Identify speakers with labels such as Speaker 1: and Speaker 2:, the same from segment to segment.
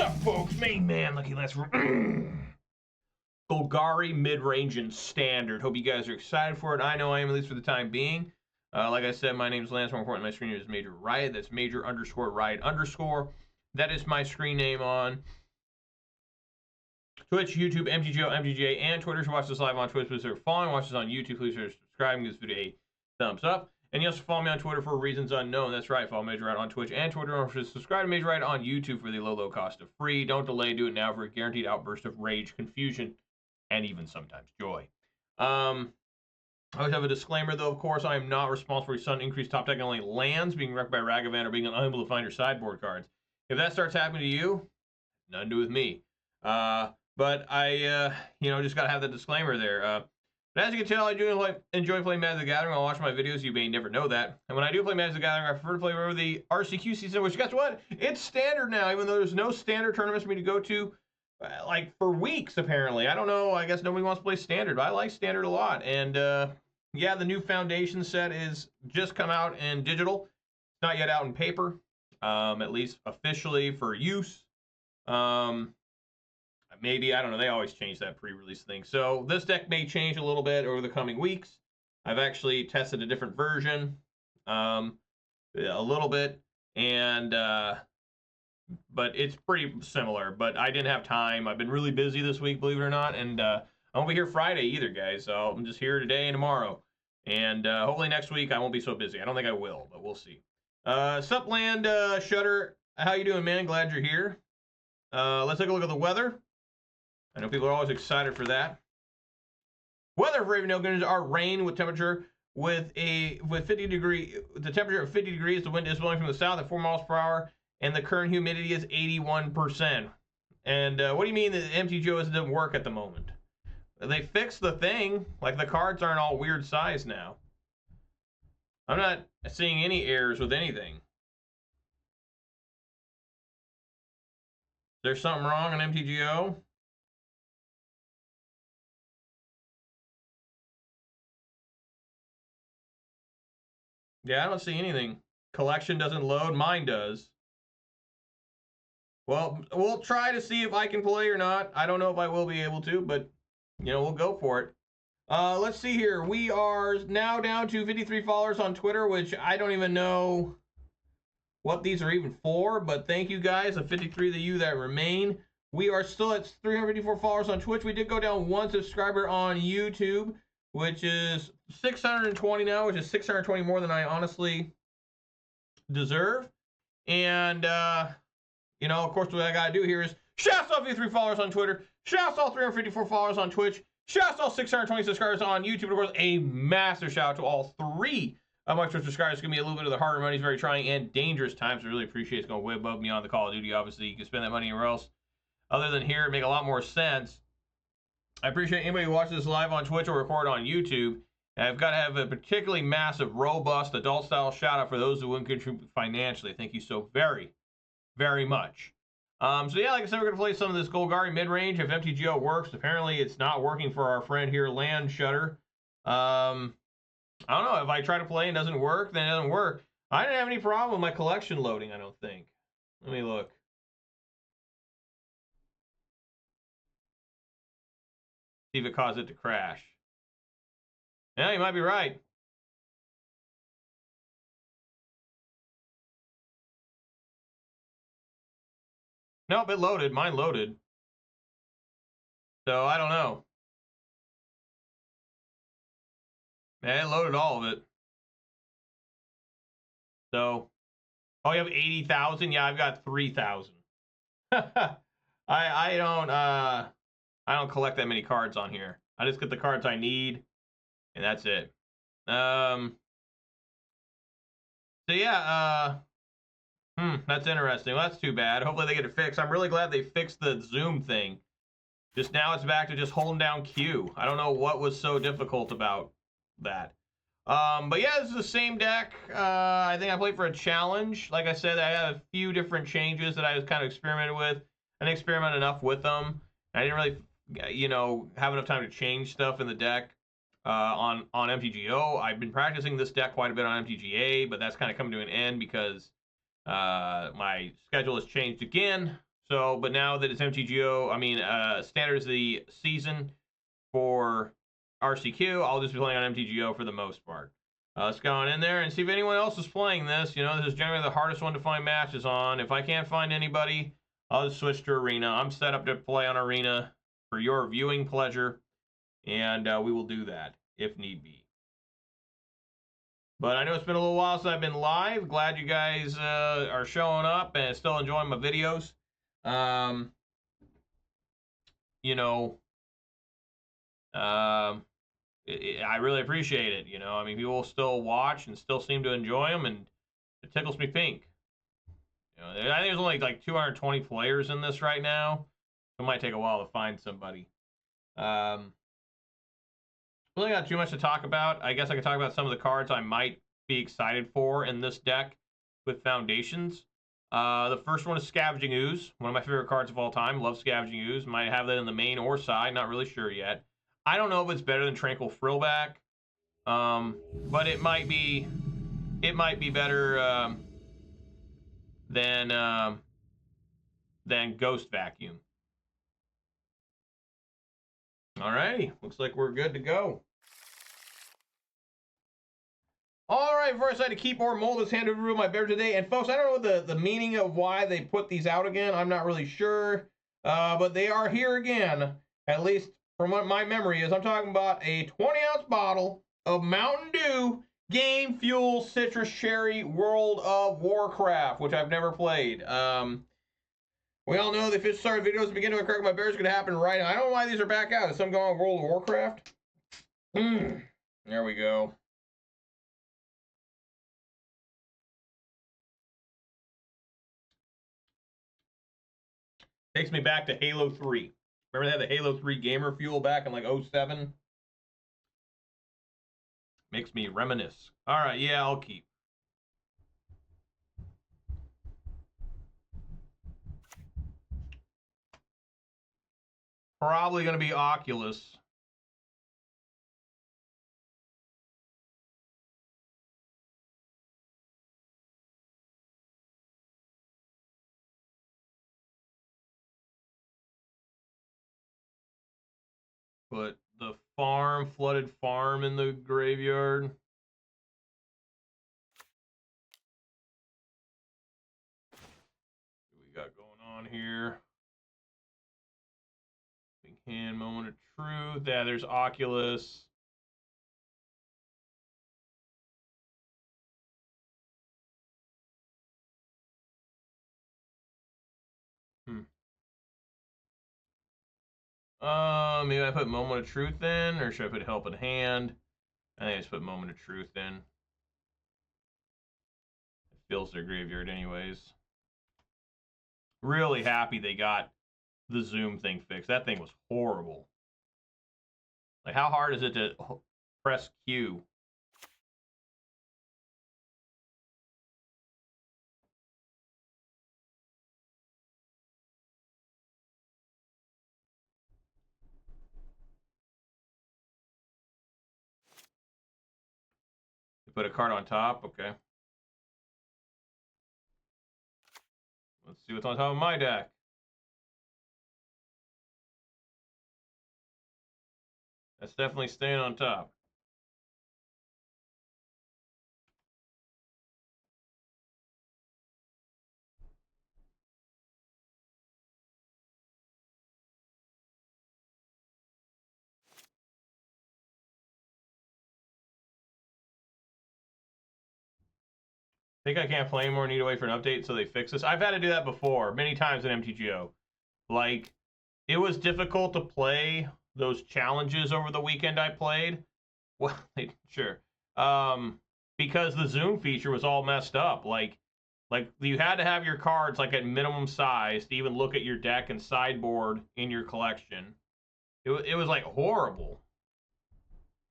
Speaker 1: up, folks? Main man, Lucky Lance for Golgari Midrange and Standard. Hope you guys are excited for it. I know I am, at least for the time being. Like I said, my name is Lance. More important, my screen name is Major Riot. That's Major _ Riot _. That is my screen name on Twitch, YouTube, MTGO, MTGA, and Twitter. So watch this live on Twitch. Please consider following. Watch this on YouTube. Please consider subscribing. Give this video a thumbs up. And you also follow me on Twitter for reasons unknown. That's right. Follow Major Riot on Twitch and Twitter. Or subscribe to Major Riot on YouTube for the low cost of free. Don't delay. Do it now for a guaranteed outburst of rage, confusion, and even sometimes joy. I always have a disclaimer, though. Of course, I am not responsible for sudden increased top deck and only lands being wrecked by Ragavan or being unable to find your sideboard cards. If that starts happening to you, nothing to do with me. But I, just got to have the disclaimer there. But as you can tell, I do enjoy playing Magic the Gathering. I'll watch my videos. You may never know that. And when I do play Magic the Gathering, I prefer to play over the RCQ season, which, guess what? It's standard now, even though there's no standard tournaments for me to go to, like, for weeks, apparently. I don't know. I guess nobody wants to play standard, but I like standard a lot. And, yeah, the new Foundation set is just come out in digital. It's not yet out in paper, at least officially for use. Maybe, I don't know, they always change that pre-release thing. So this deck may change a little bit over the coming weeks. I've actually tested a different version a little bit, and but it's pretty similar. But I didn't have time. I've been really busy this week, believe it or not, and I won't be here Friday either, guys. So I'm just here today and tomorrow. And hopefully next week I won't be so busy. I don't think I will, but we'll see. Supland Shutter, how you doing, man? Glad you're here. Let's take a look at the weather. I know people are always excited for that. Weather for Raven Hill are rain with temperature with 50 degree. The temperature of 50 degrees. The wind is blowing from the south at 4 miles per hour, and the current humidity is 81%. And what do you mean that MTGO doesn't work at the moment? They fixed the thing. Like, the cards aren't all weird size now. I'm not seeing any errors with anything. There's something wrong on MTGO? Yeah, I don't see anything. Collection doesn't load. Mine does. Well, we'll try to see if I can play or not. I don't know if I will be able to, but, we'll go for it. Let's see here. We are now down to 53 followers on Twitter, which I don't even know what these are even for, but thank you guys, the 53 of you that remain. We are still at 354 followers on Twitch. We did go down 1 subscriber on YouTube, which is 620 now, which is 620 more than I honestly deserve. And, of course, what I got to do here is shout out 53 followers on Twitter, shout out 354 followers on Twitch, shout out 620 subscribers on YouTube, and of course, a massive shout out to all 3 of my Twitch subscribers. It's going to be a little bit of the harder money. It's very trying and dangerous times. I really appreciate it. It's going way above and beyond the Call of Duty. Obviously, you can spend that money anywhere else other than here. It'd make a lot more sense. I appreciate anybody who watches this live on Twitch or record on YouTube. And I've got to have a particularly massive, robust, adult-style shout-out for those who wouldn't contribute financially. Thank you so very, very much. So yeah, like I said, we're going to play some of this Golgari Midrange. If MTGO works, apparently it's not working for our friend here, Land Shutter. I don't know. If I try to play and it doesn't work, then it doesn't work. I didn't have any problem with my collection loading, I don't think. Let me look. See if it caused it to crash. Yeah, you might be right. Nope, it loaded. Mine loaded. So, I don't know. Yeah, it loaded all of it. So, oh, you have 80,000? Yeah, I've got 3,000. I don't collect that many cards on here. I just get the cards I need, and that's it. So yeah, that's interesting. Well, that's too bad. Hopefully they get it fixed. I'm really glad they fixed the Zoom thing. Just now it's back to just holding down Q. I don't know what was so difficult about that. But yeah, this is the same deck. I think I played for a challenge. Like I said, I had a few different changes that I was kind of experimenting with. I didn't experiment enough with them. I didn't really, have enough time to change stuff in the deck on MTGO. I've been practicing this deck quite a bit on MTGA, but that's kind of coming to an end because my schedule has changed again. So, but now that it's MTGO, I mean, standard is the season for RCQ. I'll just be playing on MTGO for the most part. Let's go on in there and see if anyone else is playing this. You know, this is generally the hardest one to find matches on. If I can't find anybody, I'll just switch to Arena. I'm set up to play on Arena for your viewing pleasure, and we will do that if need be. But I know it's been a little while since I've been live. Glad you guys are showing up and still enjoying my videos. You know, I really appreciate it. You know, I mean, people still watch and still seem to enjoy them, and it tickles me pink. You know, I think there's only like 220 players in this right now. It might take a while to find somebody. Really got too much to talk about. I guess I could talk about some of the cards I might be excited for in this deck with Foundations. The first one is Scavenging Ooze, one of my favorite cards of all time. Love Scavenging Ooze. Might have that in the main or side, not really sure yet. I don't know if it's better than Tranquil Frillback, but it might be better than Ghost Vacuum. Alrighty, looks like we're good to go. Alright, first I had to keep or mold this hand over my beverage today. And folks, I don't know the meaning of why they put these out again. I'm not really sure. But they are here again, at least from what my memory is. I'm talking about a 20-ounce bottle of Mountain Dew Game Fuel Citrus Cherry World of Warcraft, which I've never played. We all know the official start videos at the beginning of Crack My Bears is going to happen right now. I don't know why these are back out. Is something going on with World of Warcraft? There we go. Takes me back to Halo 3. Remember they had the Halo 3 Gamer Fuel back in like 07? Makes me reminisce. All right, yeah, I'll keep. Probably going to be Oculus. Put the flooded farm in the graveyard. What we got going on here? Big hand, moment of truth. Yeah, there's Oculus. Maybe I put Moment of Truth in, or should I put Help in Hand? I think I just put Moment of Truth in. It fills their graveyard anyways. Really happy they got the zoom thing fixed. That thing was horrible. Like, how hard is it to press Q? Put a card on top, okay. Let's see what's on top of my deck. That's definitely staying on top. Think I can't play anymore, need to wait for an update so they fix this. I've had to do that before, many times in MTGO. Like, it was difficult to play those challenges over the weekend I played. Well, sure. Because the zoom feature was all messed up. Like you had to have your cards like at minimum size to even look at your deck and sideboard in your collection. It was like horrible.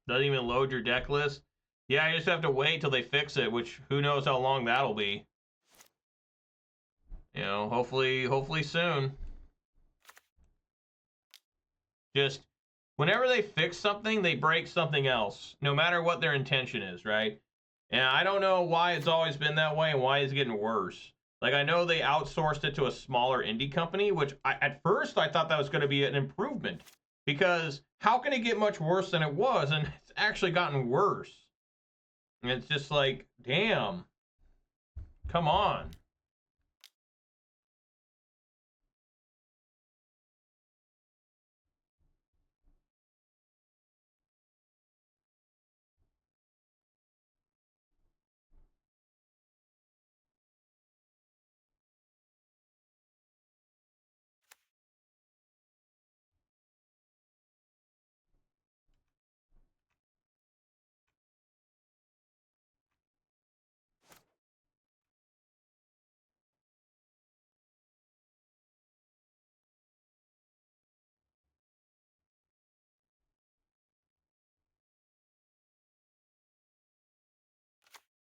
Speaker 1: Doesn't even load your deck list. Yeah, you just have to wait till they fix it, which who knows how long that'll be. You know, hopefully soon. Just whenever they fix something, they break something else, no matter what their intention is, right? And I don't know why it's always been that way and why it's getting worse. Like, I know they outsourced it to a smaller indie company, which at first I thought that was going to be an improvement. Because how can it get much worse than it was? And it's actually gotten worse. And it's just like, damn. Come on.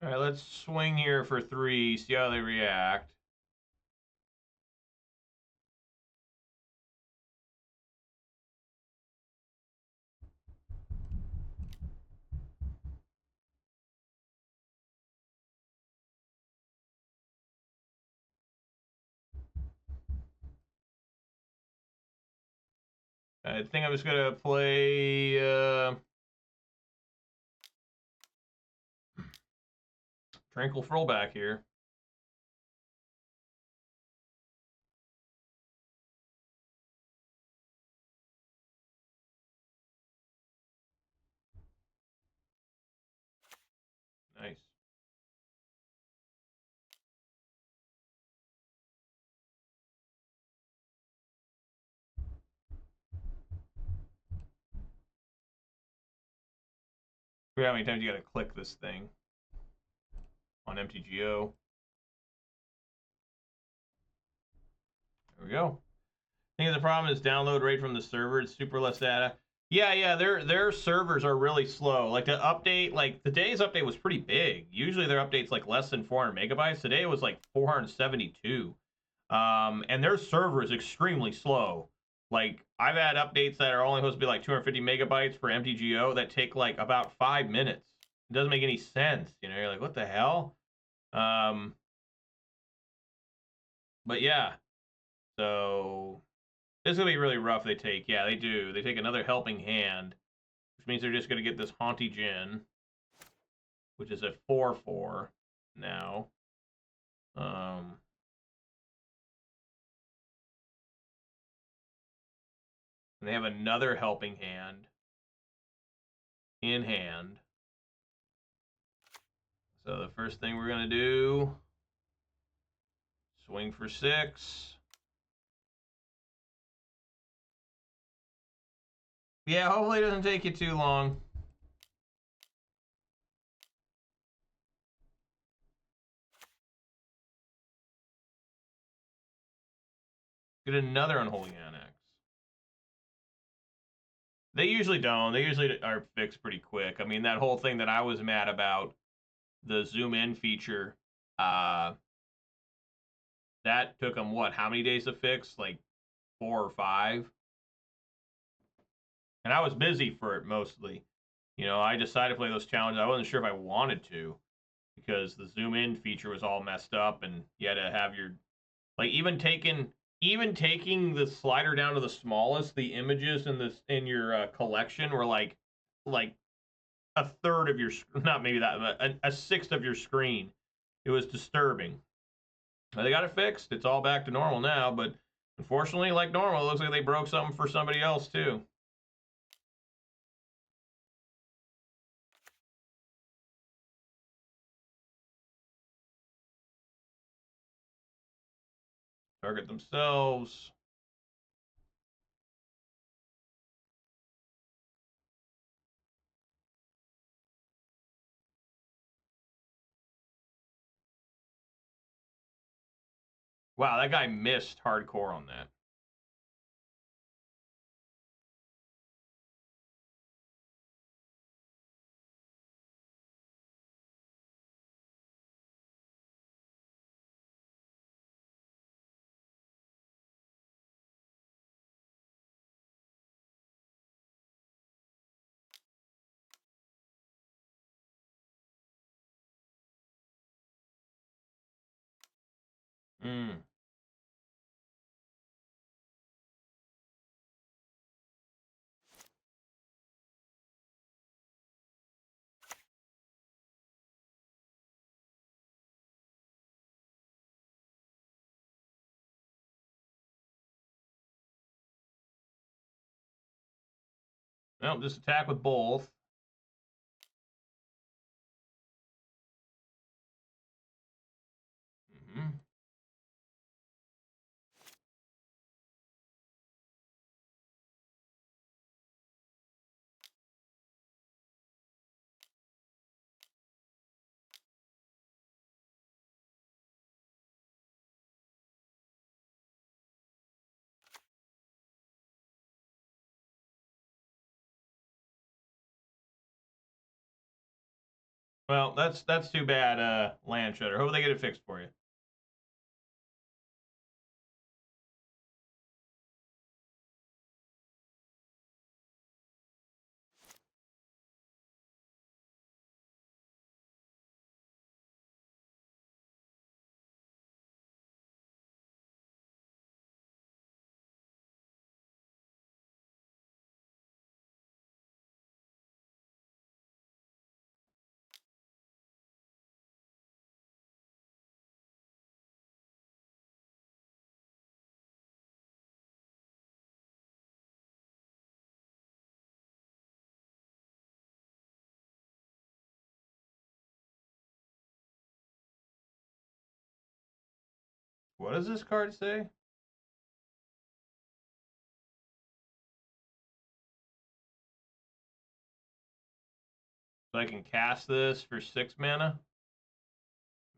Speaker 1: All right, let's swing here for 3, see how they react. I think I'm just going to play Tranquil Frillback here. Nice. Forget how many times you got to click this thing on MTGO. There we go. I think the problem is download rate from the server. It's super less data. Yeah, their servers are really slow. Like the update, like today's update was pretty big. Usually their update's like less than 400 megabytes. Today it was like 472. And their server is extremely slow. Like I've had updates that are only supposed to be like 250 megabytes for MTGO that take like about 5 minutes. It doesn't make any sense. You know, you're like, what the hell? But yeah, so this is gonna be really rough. They take, yeah, they do. They take another helping hand, which means they're just gonna get this Haunty Djinn, which is a 4/4 now. And they have another helping hand in hand. So the first thing we're gonna do, swing for 6. Yeah, hopefully it doesn't take you too long. Get another Unholy Annex. They usually don't. They usually are fixed pretty quick. I mean, that whole thing that I was mad about, the zoom in feature, that took them, what, how many days to fix? Like 4 or 5? And I was busy for it mostly. You know, I decided to play those challenges. I wasn't sure if I wanted to because the zoom in feature was all messed up and you had to have your, like, even taking the slider down to the smallest, the images in your collection were like a third of your, not maybe that, but a sixth of your screen. It was disturbing. They got it fixed. It's all back to normal now, but unfortunately, like normal, it looks like they broke something for somebody else too. Target themselves. Wow, that guy missed hardcore on that. Mm. Well, just attack with both. Mm-hmm. Well, that's too bad, Land Shudder. Hope they get it fixed for you. What does this card say? So I can cast this for 6 mana?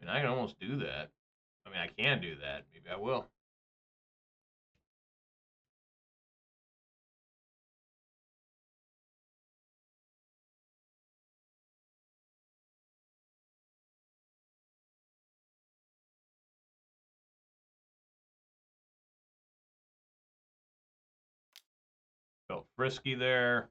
Speaker 1: I mean, I can almost do that. I mean, I can do that. Maybe I will. Felt frisky there.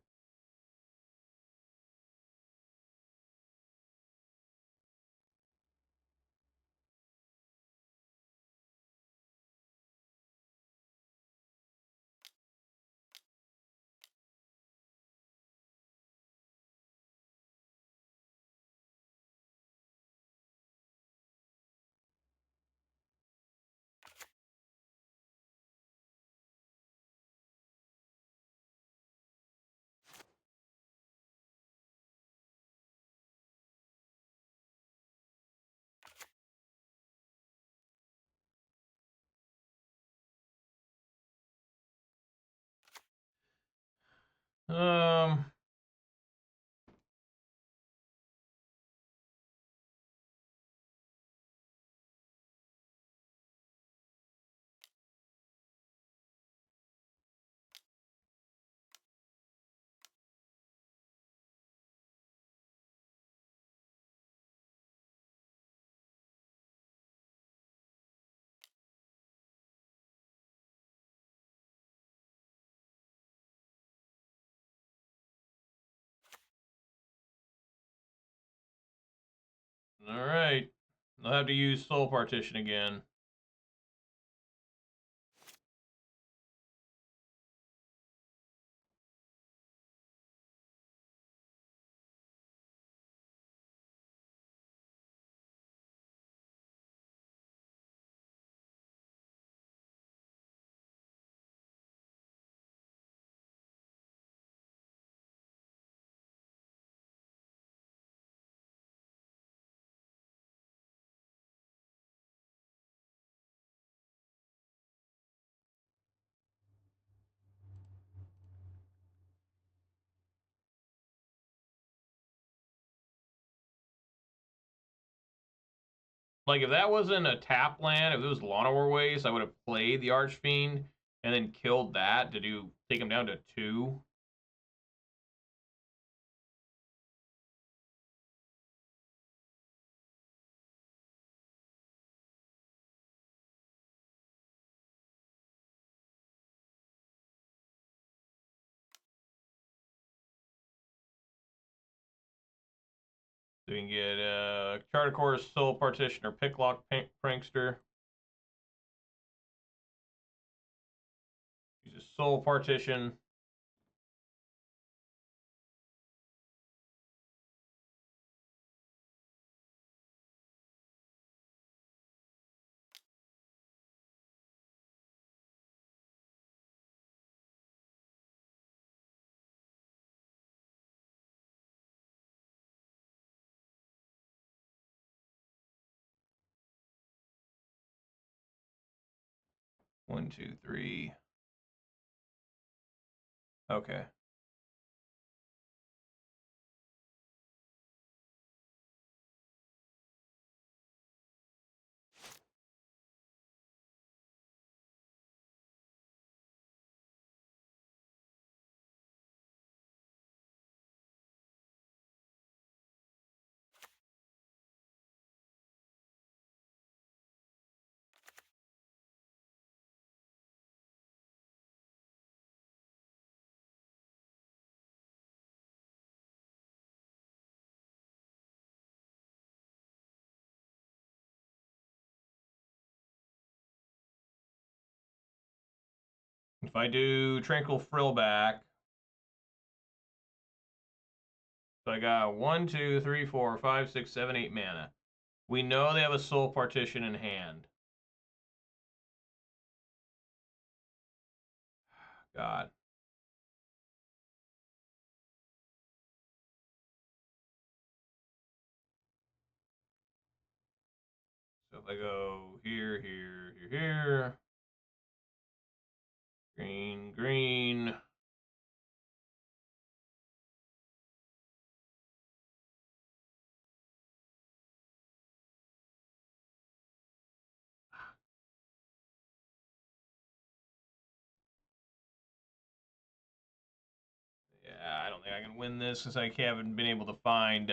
Speaker 1: Um, all right. I'll have to use Soul Partition again. Like, if that wasn't a tap land, if it was Llanowar Wastes, I would have played the Archfiend and then killed that to take him down to 2. So we can get Charter Course, Soul Partition, or Picklock Prankster. Soul Partition. One, two, three. Okay. If I do Tranquil Frillback, so I got 1, 2, 3, 4, 5, 6, 7, 8 mana. We know they have a Soul Partition in hand. God. So if I go here, here, here, here. Green, green. Yeah, I don't think I can win this since I haven't been able to find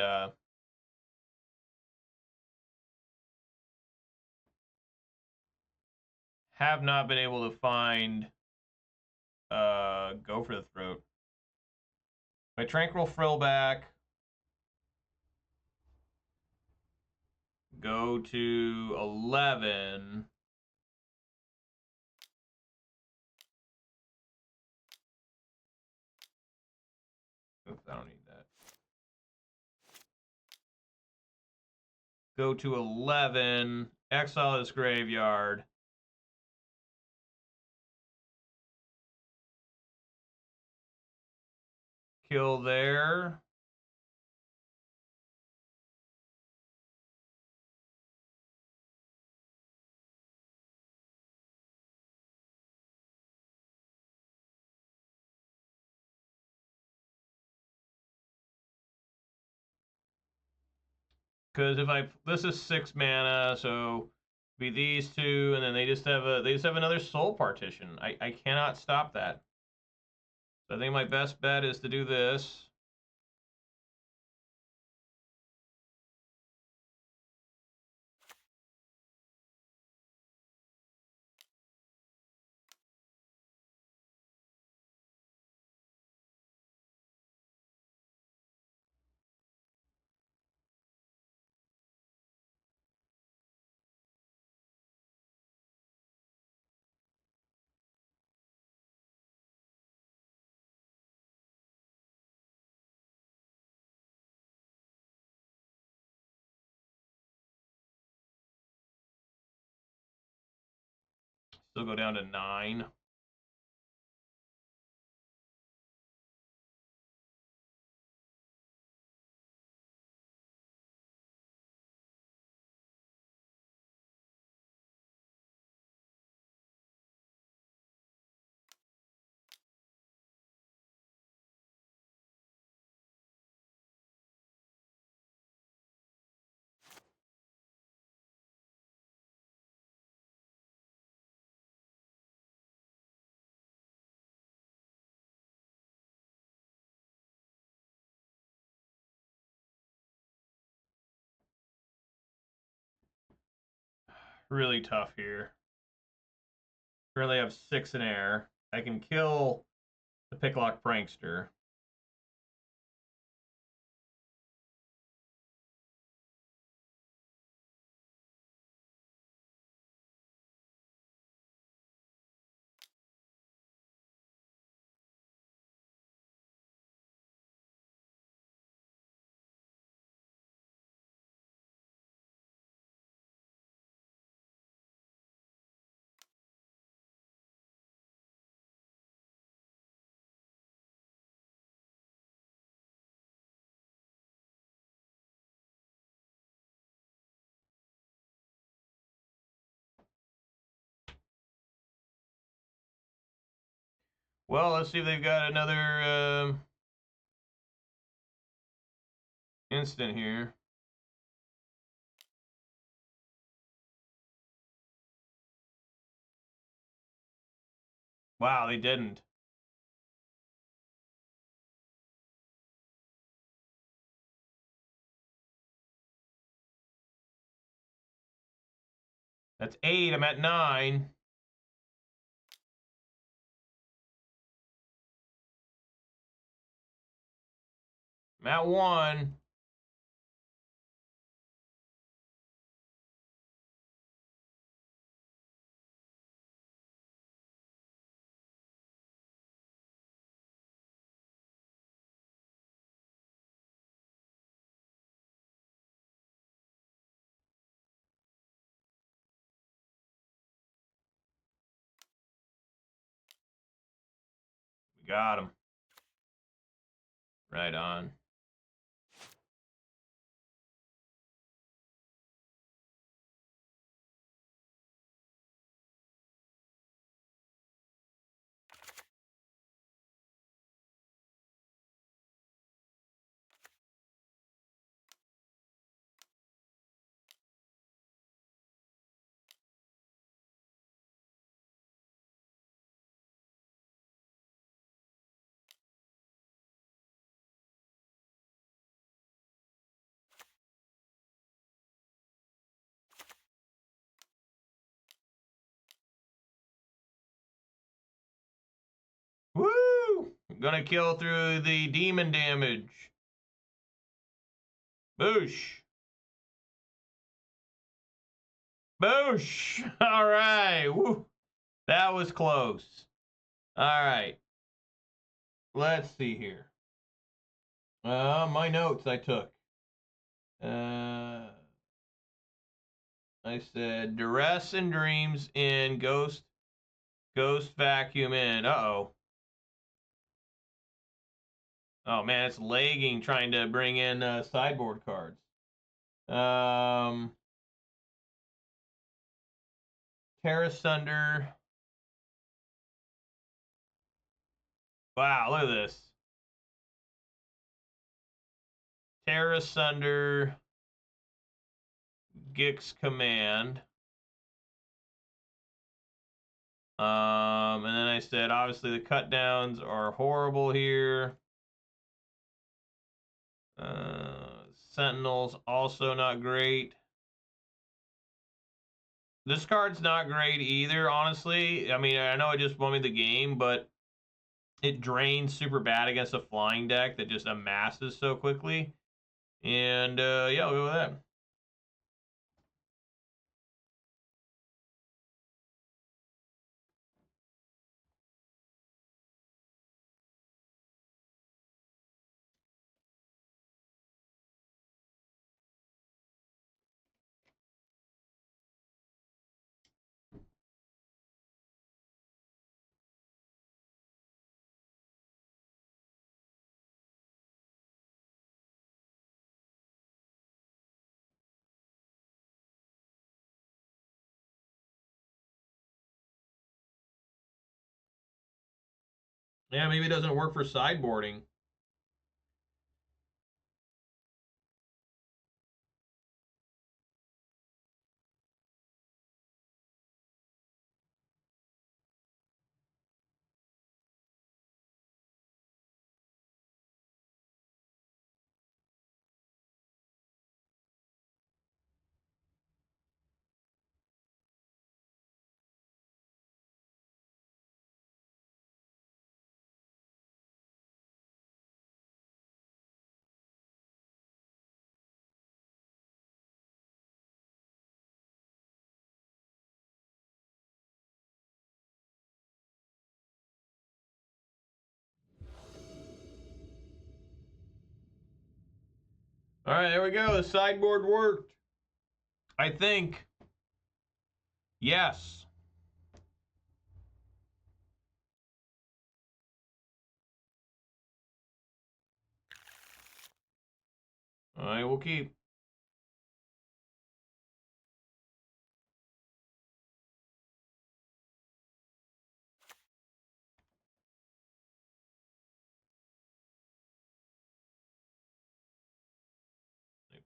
Speaker 1: have not been able to find Go for the Throat. My Tranquil Frillback. Go to 11. Oops, I don't need that. Go to 11. Exile this graveyard. Kill there. Because if I this is 6 mana, so be these two, and then they just have another Soul Partition. I cannot stop that. So I think my best bet is to do this. Still go down to 9. Really tough here. Currently have 6 in air. I can kill the Picklock Prankster. Well, let's see if they've got another instant here. Wow, they didn't. That's 8. I'm at 9. I'm at 1. We got him. Right on. Woo! Gonna kill through the demon damage. Boosh. Boosh. All right. Woo. That was close. All right. Let's see here. My notes I took. I said duress and dreams in ghost vacuum in. Uh-oh. Oh man, it's lagging trying to bring in sideboard cards. Tear Asunder. Wow, look at this. Tear Asunder. Gix Command. And then I said, obviously the cut downs are horrible here. Sentinel's also not great. This card's not great either, honestly. I mean, I know it just won me the game, but it drains super bad against a flying deck that just amasses so quickly. And yeah, I'll go with that. Yeah, maybe it doesn't work for sideboarding. All right, there we go. The sideboard worked. I think. Yes. I will keep.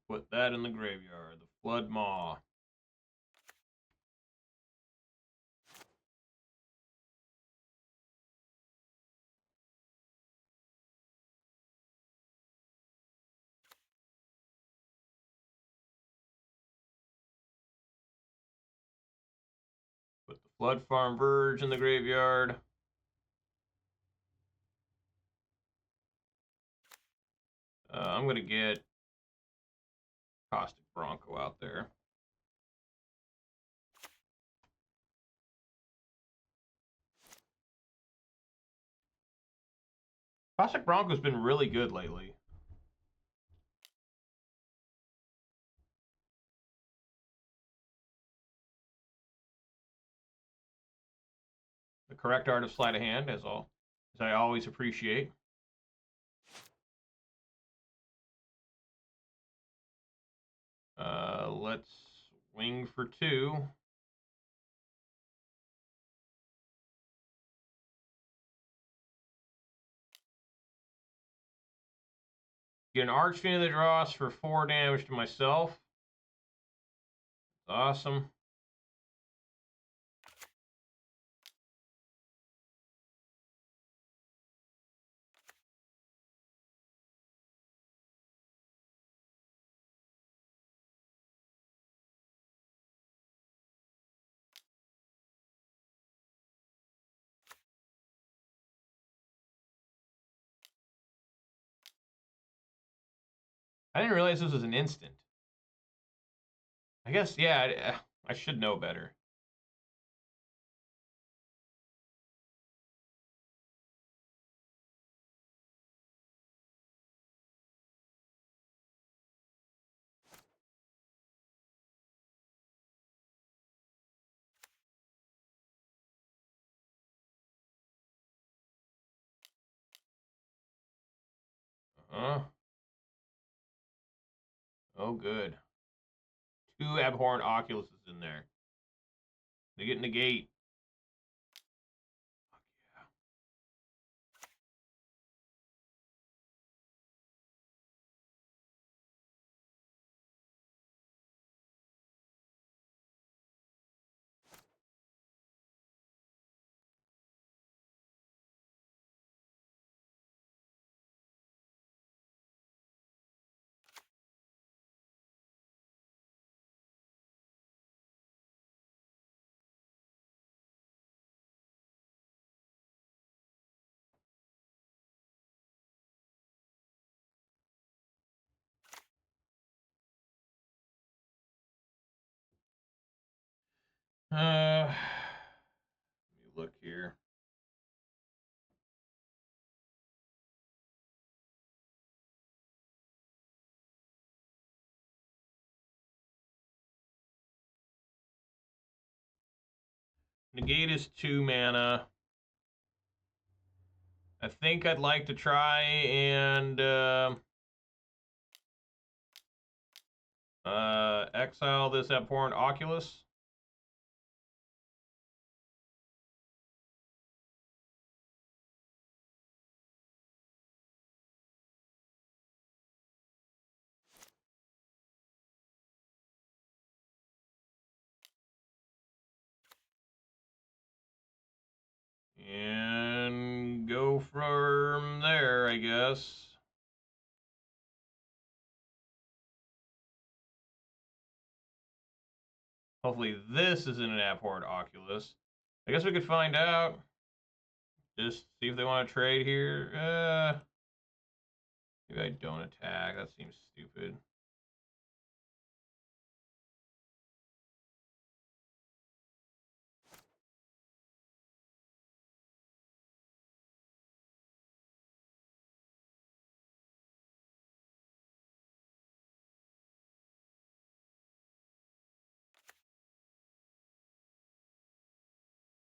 Speaker 1: Put that in the graveyard. The Flood Maw. Put the Flood Farm Verge in the graveyard. I'm going to get Caustic Bronco out there. Caustic Bronco's been really good lately. The correct art of sleight of hand, as I always appreciate. Let's swing for 2. Get an Archfiend of the Dross for 4 damage to myself. Awesome. I didn't realize this was an instant. I guess, yeah, I should know better. Oh, good. 2 Abhorrent Oculuses in there. They get negate. Fuck yeah. Let me look here. Negate is 2 mana. I think I'd like to try and exile this Abhorrent Oculus. And go from there, I guess. Hopefully this isn't an Abhorrent Oculus. I guess we could find out. Just see if they want to trade here. Maybe I don't attack. That seems stupid.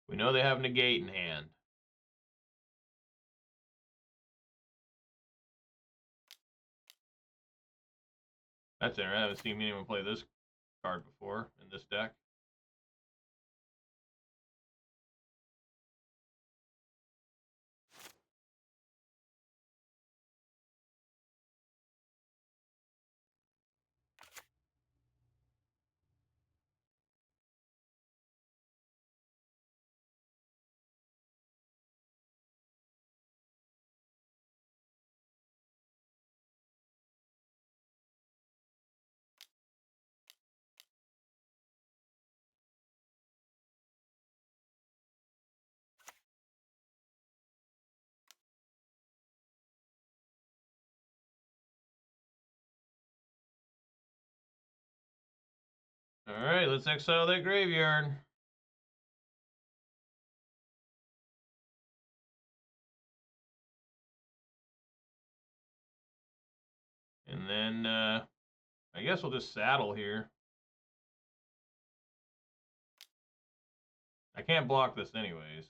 Speaker 1: We know they have negate in hand. That's interesting. I haven't seen anyone play this card before in this deck. Alright, let's exile that graveyard. And then, I guess we'll just saddle here. I can't block this anyways.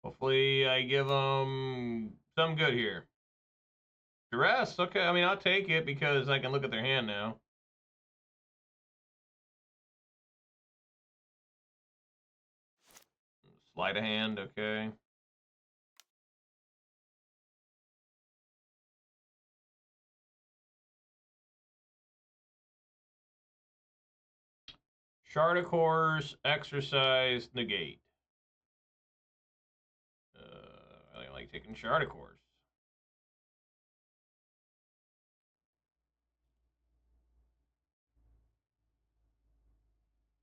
Speaker 1: Hopefully I give them some good here. Duress, okay, I mean, I'll take it because I can look at their hand now. Sleight of hand, okay. Shard of Course, Exercise, Negate. I like taking Shard of Course.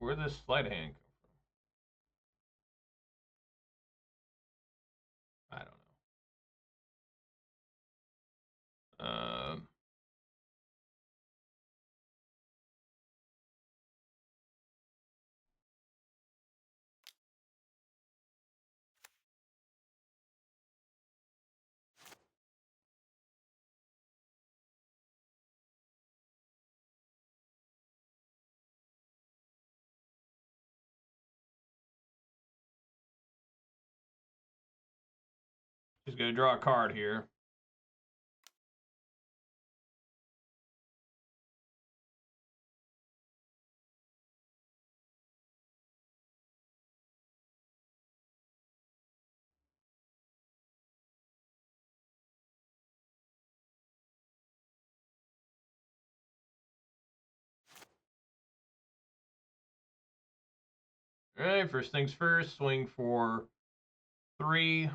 Speaker 1: Where does sleight of hand come from? I don't know. Just gonna draw a card here. All right, first things first, swing for 3.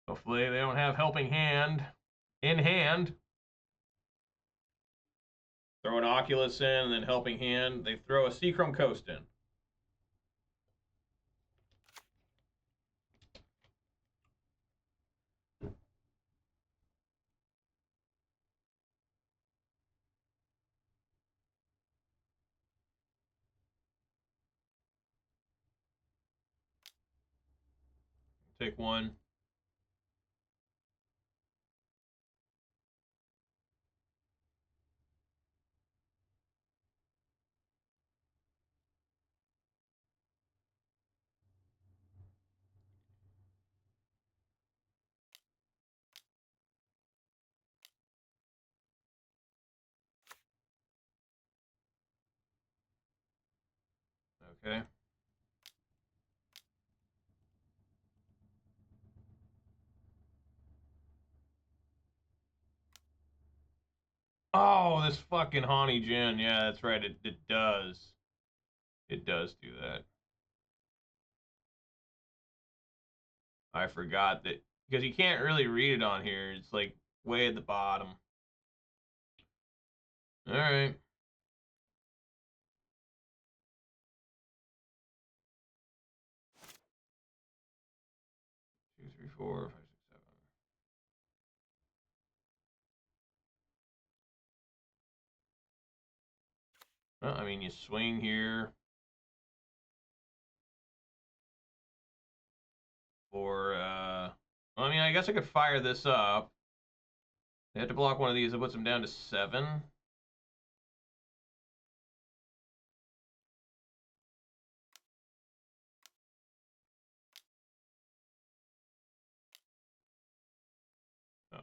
Speaker 1: Hopefully they don't have helping hand in hand. Throw an Oculus in and then helping hand. They throw a Seachrome Coast in. Take 1. Okay. Oh, this fucking Haunty Djinn. Yeah, that's right. It does. It does do that. I forgot that because you can't really read it on here. It's like way at the bottom. All right. 2, 3, 4, 5, 6, 7. Well, I mean, you swing here. for, I mean, I guess I could fire this up. They have to block one of these. It puts them down to 7. Oh.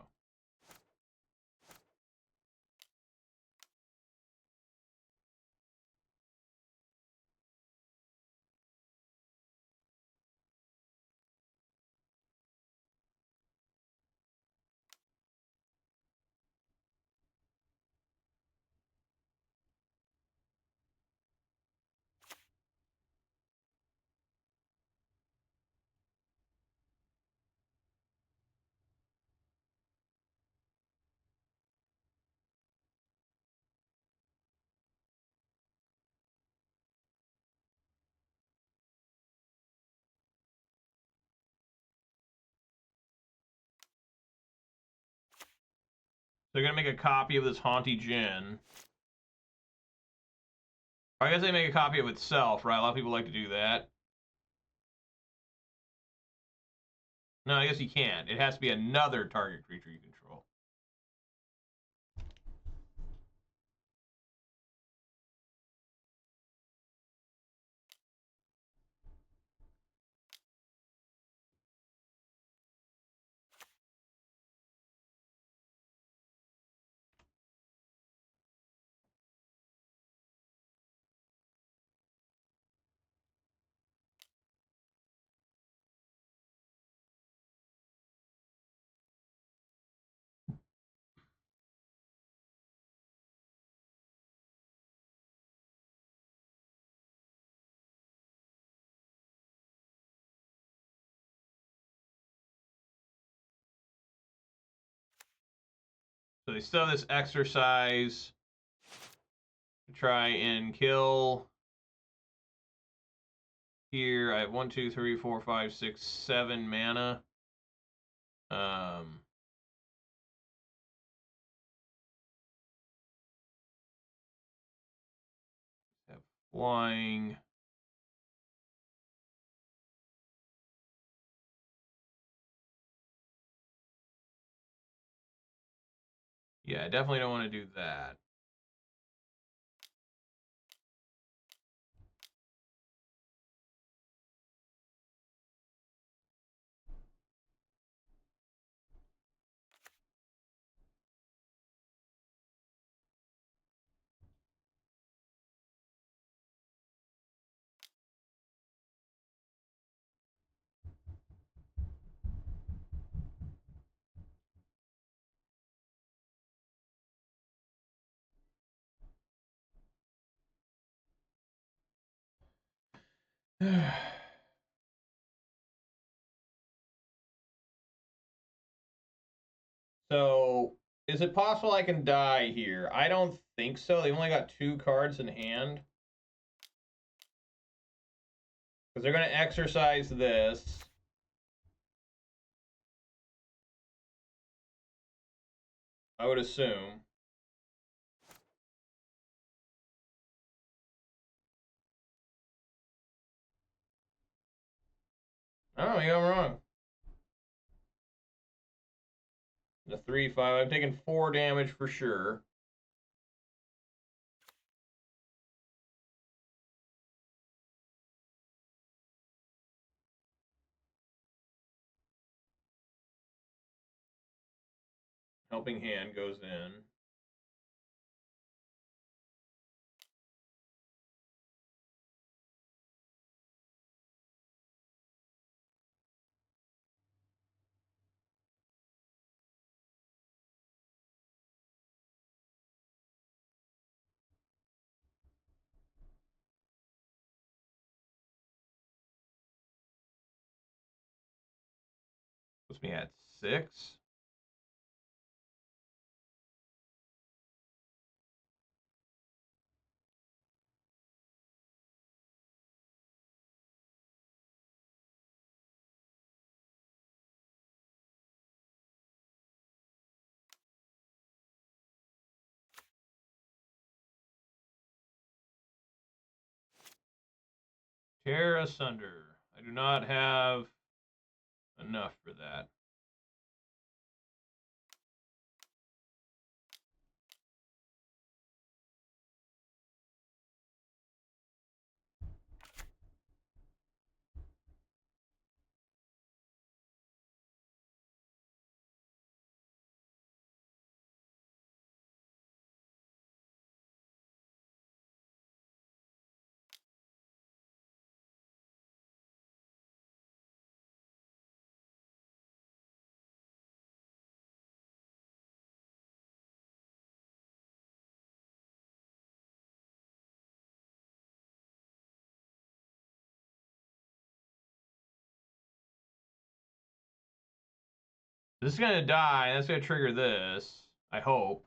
Speaker 1: They're going to make a copy of this Haunty Djinn. I guess they make a copy of itself, right? A lot of people like to do that. No, I guess you can't. It has to be another target creature you control. So they still have this exercise to try and kill. Here I have 1, 2, 3, 4, 5, 6, 7 mana. Have flying. Yeah, I definitely don't want to do that. So, is it possible I can die here? I don't think so. They've only got 2 cards in hand. Because they're going to exercise this. I would assume. Oh, maybe I'm wrong. The 3/5. I'm taking 4 damage for sure. Helping Hand goes in. Puts me at 6. Tear Asunder. I do not have enough for that. This is gonna die, and that's gonna trigger this. I hope.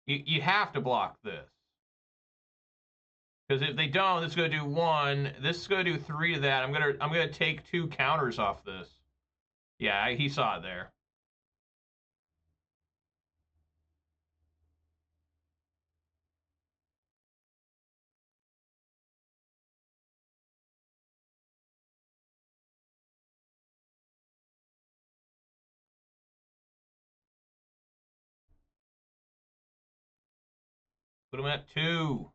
Speaker 1: You have to block this. Because if they don't, this is gonna do 1. This is gonna do 3 to that. I'm gonna take 2 counters off this. Yeah, he saw it there. Put him at 2.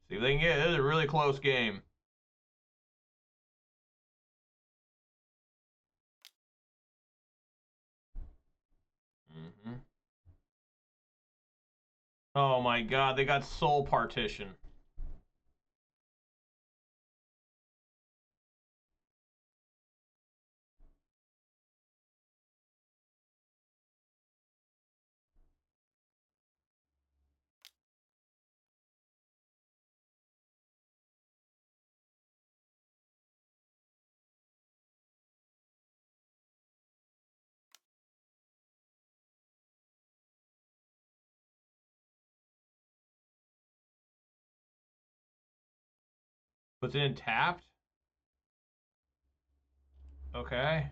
Speaker 1: See if they can get it. This is a really close game. Oh my god, they got Soul Partition. Puts it in tapped. Okay.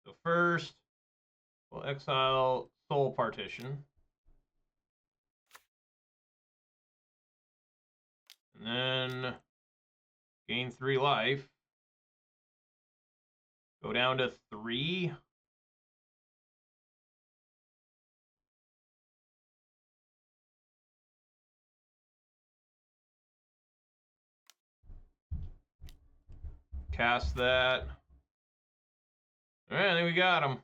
Speaker 1: So first, we'll exile Soul Partition. And then gain 3 life. Go down to 3. Cast that. All right, I think we got him.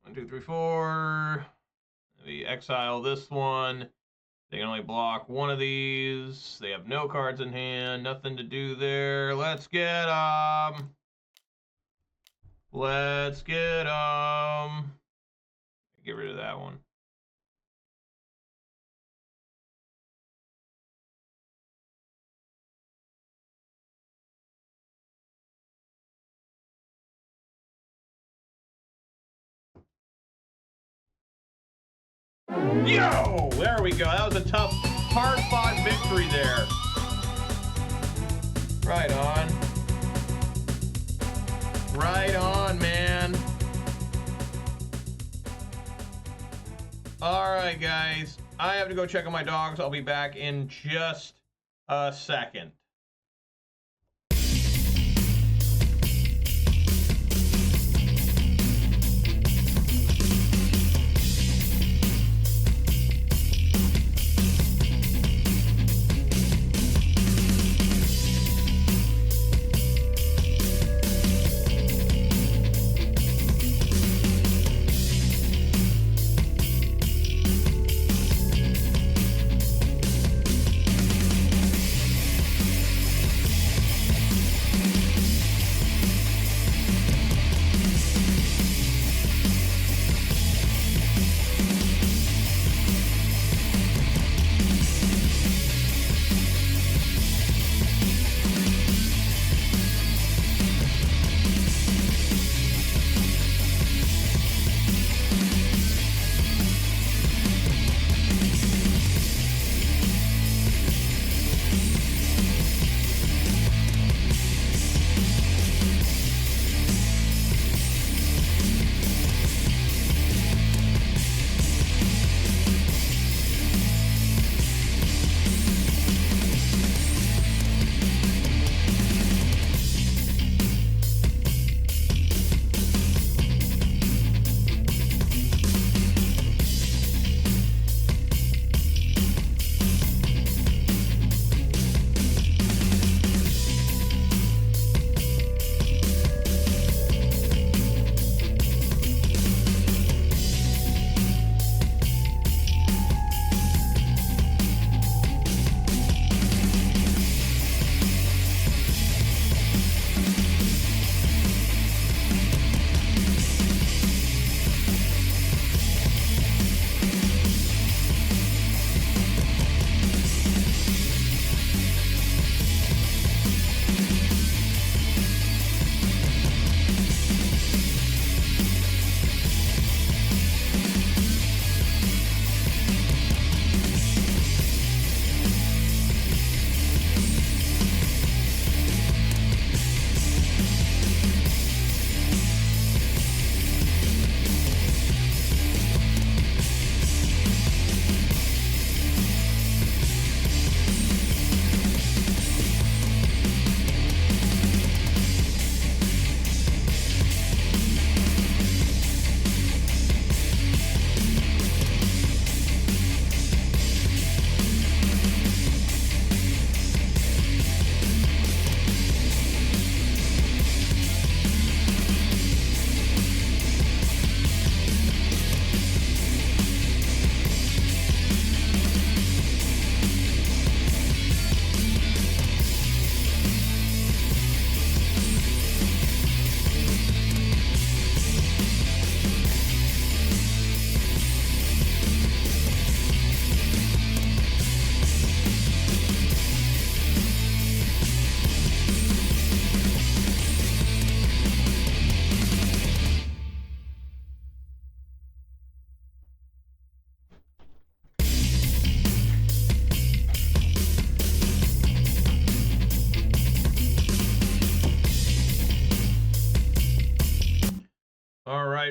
Speaker 1: One, two, three, 4. We exile this one. They can only block 1 of these. They have no cards in hand. Nothing to do there. Let's get Let's get Get rid of that one. Yo! There we go. That was a tough, hard-fought victory there. Right on. Right on, man. All right, guys. I have to go check on my dogs. I'll be back in just a second.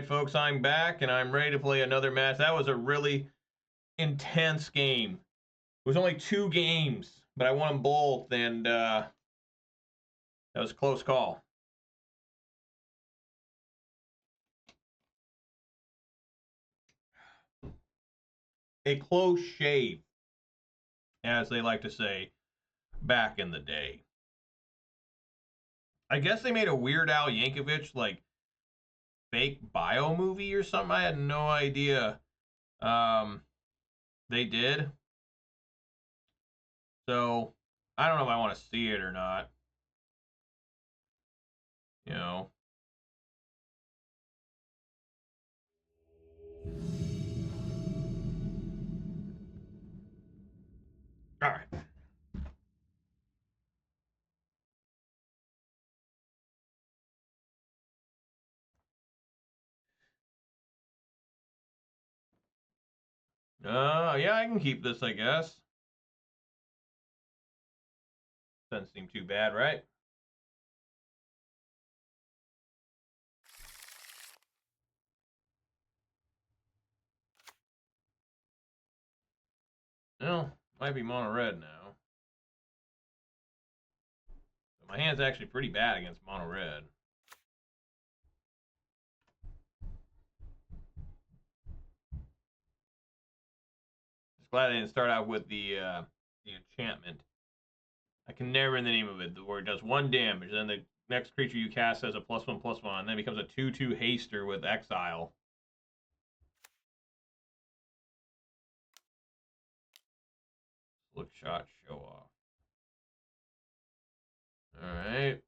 Speaker 1: right, folks, I'm back, and I'm ready to play another match. That was a really intense game. It was only 2 games, but I won them both, and that was a close call. A close shave, as they like to say back in the day. I guess they made a Weird Al Yankovic, like, fake bio movie or something. I had no idea. They did. So, I don't know if I want to see it or not. You know. All right. Yeah, I can keep this, I guess. Doesn't seem too bad, right? Well, might be mono red now. But my hand's actually pretty bad against mono red. Just glad I didn't start out with the enchantment. I can never remember the name of it, where it does 1 damage, then the next creature you cast has a +1/+1, and then it becomes a 2/2 haster with exile. Look shot, show off. Alright.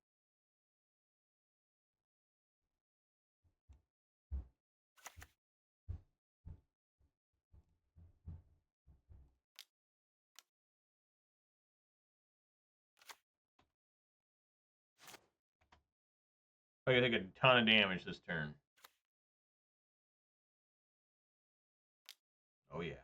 Speaker 1: I gotta take a ton of damage this turn. Oh yeah.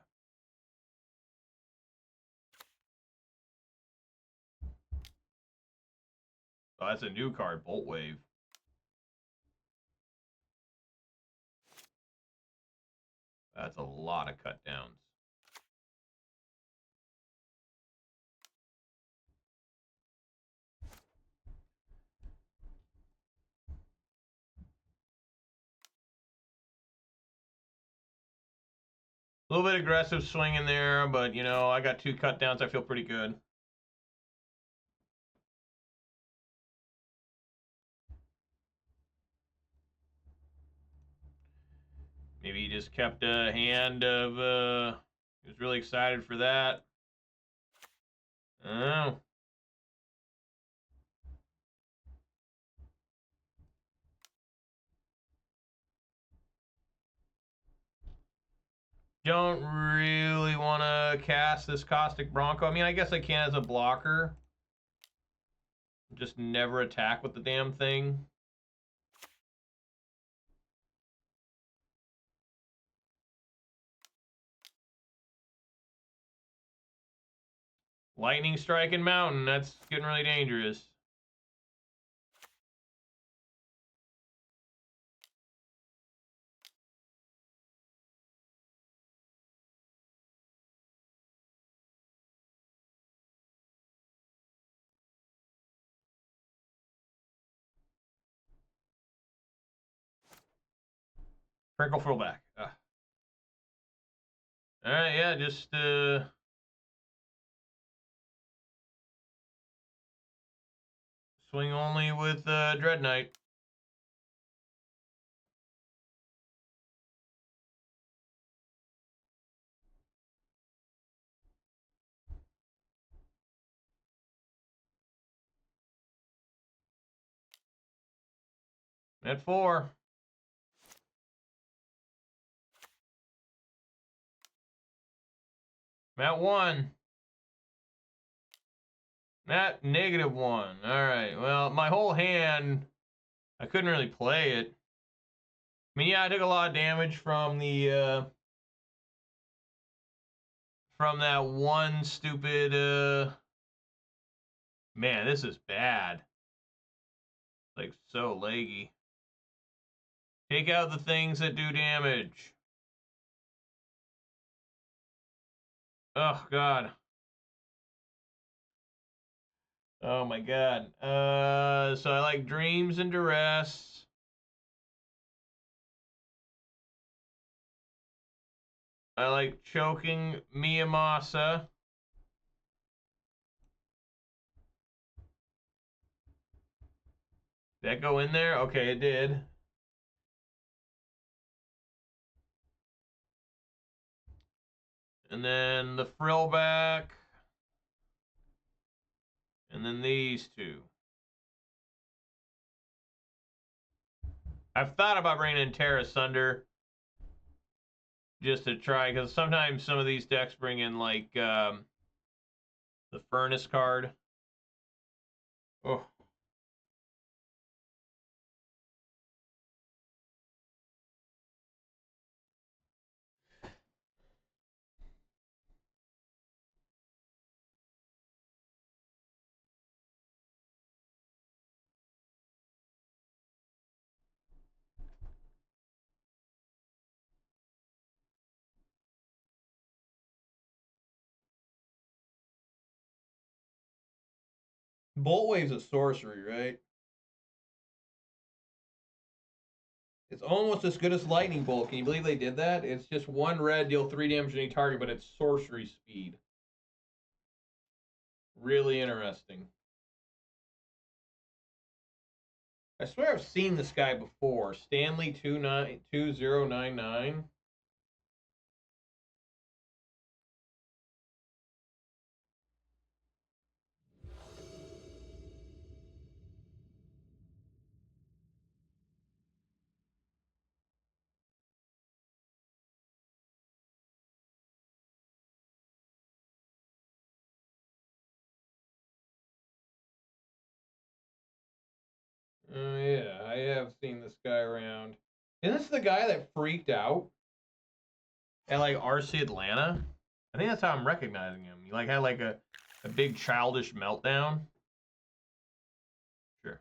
Speaker 1: Oh, that's a new card, Bolt Wave. That's a lot of cut downs. A little bit aggressive swing in there, but, you know, I got 2 cut downs. I feel pretty good. Maybe he just kept a hand of, he was really excited for that. Oh. Don't really want to cast this Caustic Bronco. I mean, I guess I can as a blocker. Just never attack with the damn thing. Lightning Strike and Mountain. That's getting really dangerous. Tranquil Frillback. Alright, yeah, just swing only with Dreadknight. At 4. At 1. At -1. Alright, well, my whole hand, I couldn't really play it. I mean, yeah, I took a lot of damage from the, from that one stupid, man, this is bad. Like, so leggy. Take out the things that do damage. Oh, God. Oh, my God. So I like Dreams and Duress. I like Choking Miasma. Did that go in there? Okay, it did. And then the Frillback. And then these two. I've thought about bringing in Tear Asunder just to try, because sometimes some of these decks bring in, like, the Furnace card. Oh. Bolt Wave's a sorcery, right? It's almost as good as Lightning Bolt. Can you believe they did that? It's just 1 red, deal 3 damage to any target, but it's sorcery speed. Really interesting. I swear I've seen this guy before. Stanley 2099. Oh, yeah, I have seen this guy around. Isn't this the guy that freaked out at, like, RC Atlanta? I think that's how I'm recognizing him. He, like, had, like, a big childish meltdown. Sure.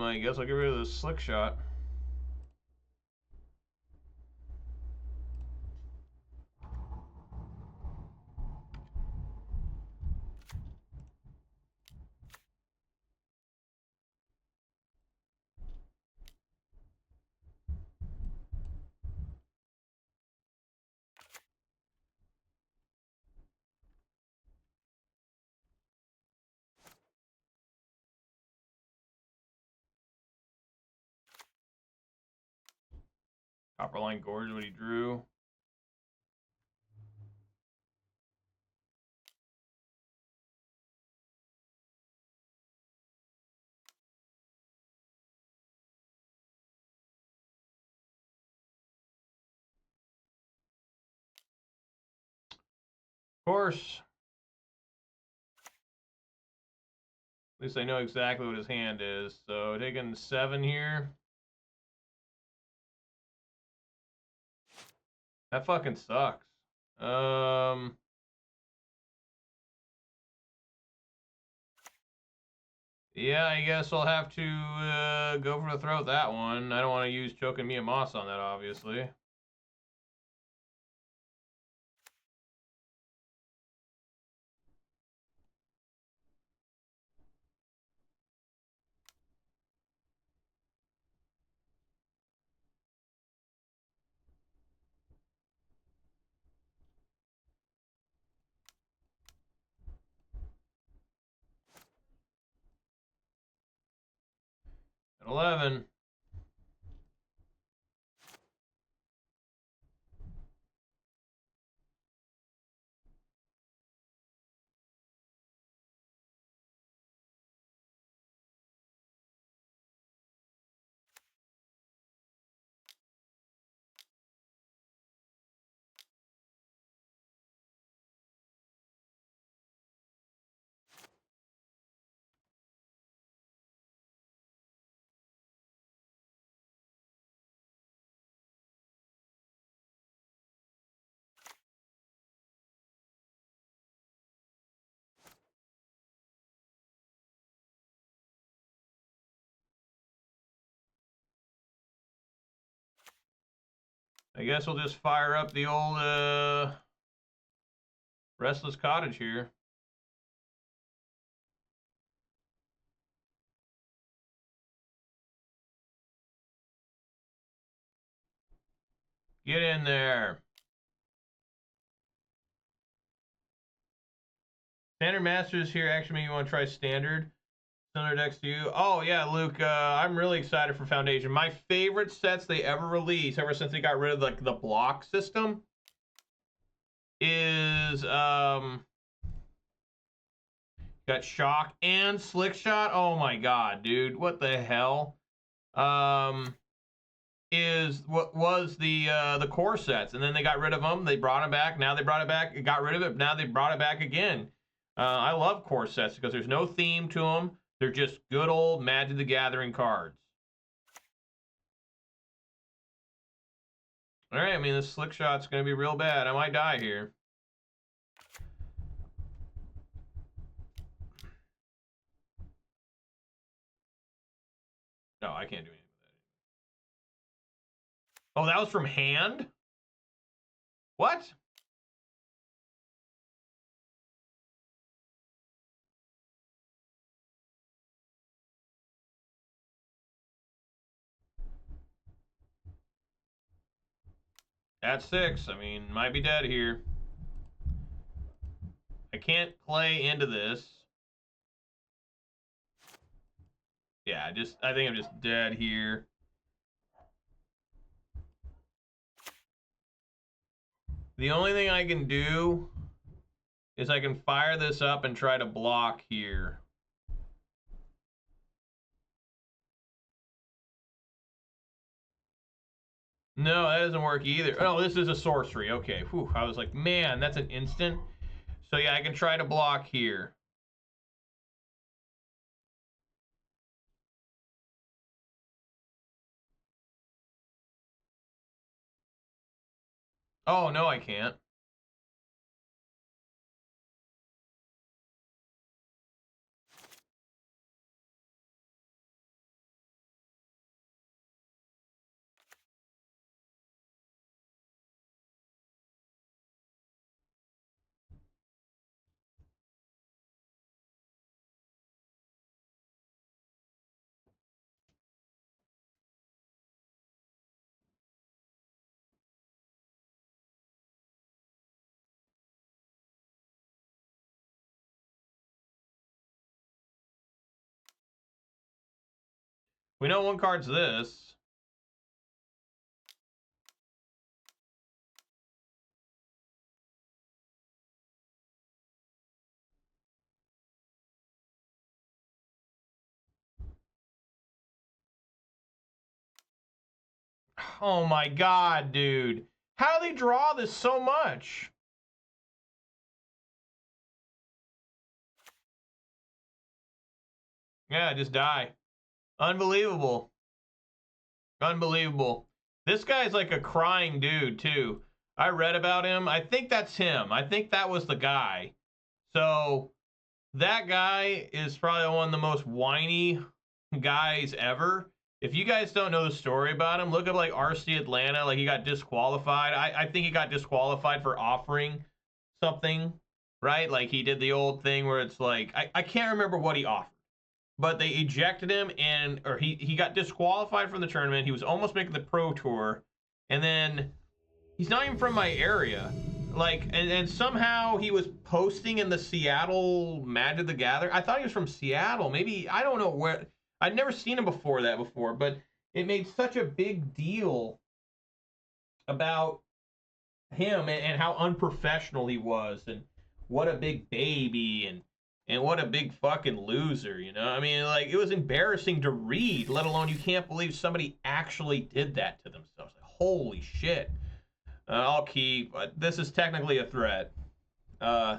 Speaker 1: I guess I'll get rid of the Slick Shot. Copperline Gorge, what he drew. Of course. At least I know exactly what his hand is. So taking 7 here. That fucking sucks. Yeah, I guess I'll have to go for the throat that one. I don't want to use Choking Miasma on that, obviously. At 11. I guess we'll just fire up the old Restless Cottage here. Get in there. Standard Masters here. Actually, maybe you want to try Standard. Similar decks to you. Oh, yeah, Luke. I'm really excited for Foundation. My favorite sets they ever released, ever since they got rid of the block system, is got Shock and Slick Shot. Oh my god, dude. What the hell? Is what was the core sets, and then they got rid of them. They brought them back. Now they brought it back. Got rid of it. Now they brought it back again. I love core sets because there's no theme to them. They're just good old Magic the Gathering cards. All right, I mean, this Slick Shot's going to be real bad. I might die here. No, I can't do anything with that. Oh, that was from hand? What? At 6. I mean, might be dead here. I can't play into this. Yeah, I think I'm just dead here. The only thing I can do is I can fire this up and try to block here. No, that doesn't work either. Oh, this is a sorcery. Okay. Whew. I was like, man, that's an instant. So yeah, I can try to block here. Oh, no, I can't. We know one card's this. Oh my god, dude. How do they draw this so much? Yeah, just die. Unbelievable. Unbelievable. This guy's like a crying dude, too. I read about him. I think that's him. I think that was the guy. So, that guy is probably one of the most whiny guys ever. If you guys don't know the story about him, look up like RC Atlanta. Like, he got disqualified. I think he got disqualified for offering something, right? Like, he did the old thing where it's like, I can't remember what he offered. But they ejected him, or he got disqualified from the tournament. He was almost making the Pro Tour, and then he's not even from my area. Like, and somehow he was posting in the Seattle Magic the Gathering. I thought he was from Seattle. Maybe, I don't know where. I'd never seen him before, but it made such a big deal about him and how unprofessional he was, and what a big baby, and what a big fucking loser, you know? I mean, like, it was embarrassing to read, let alone you can't believe somebody actually did that to themselves. Like, holy shit. I'll keep. This is technically a threat. Yeah,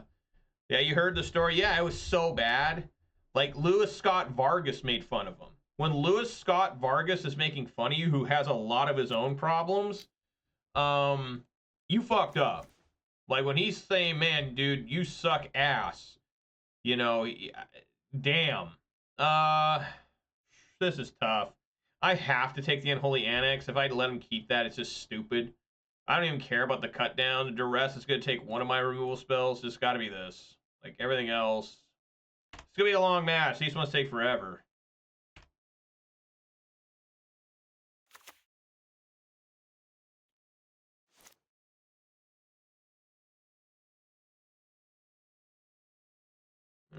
Speaker 1: you heard the story. Yeah, it was so bad. Like, Louis Scott Vargas made fun of him. When Louis Scott Vargas is making fun of you, who has a lot of his own problems, you fucked up. Like, when he's saying, man, dude, you suck ass. You know, damn. This is tough. I have to take the Unholy Annex. If I let him keep that, it's just stupid. I don't even care about the cut down. The Duress is going to take one of my removal spells. It's got to be this. Like everything else. It's going to be a long match. These ones take forever.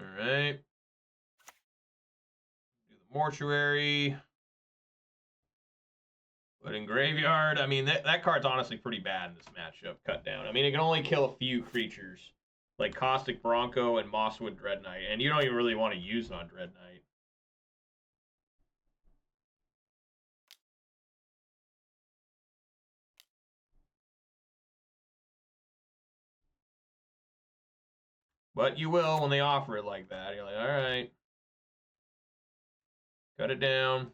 Speaker 1: Alright. Do the Mortuary. But in Graveyard, I mean, that card's honestly pretty bad in this matchup, cut down. I mean, it can only kill a few creatures, like Caustic Bronco and Mosswood Dreadknight, and you don't even really want to use it on Dreadknight. But you will when they offer it like that. You're like, all right. Cut it down.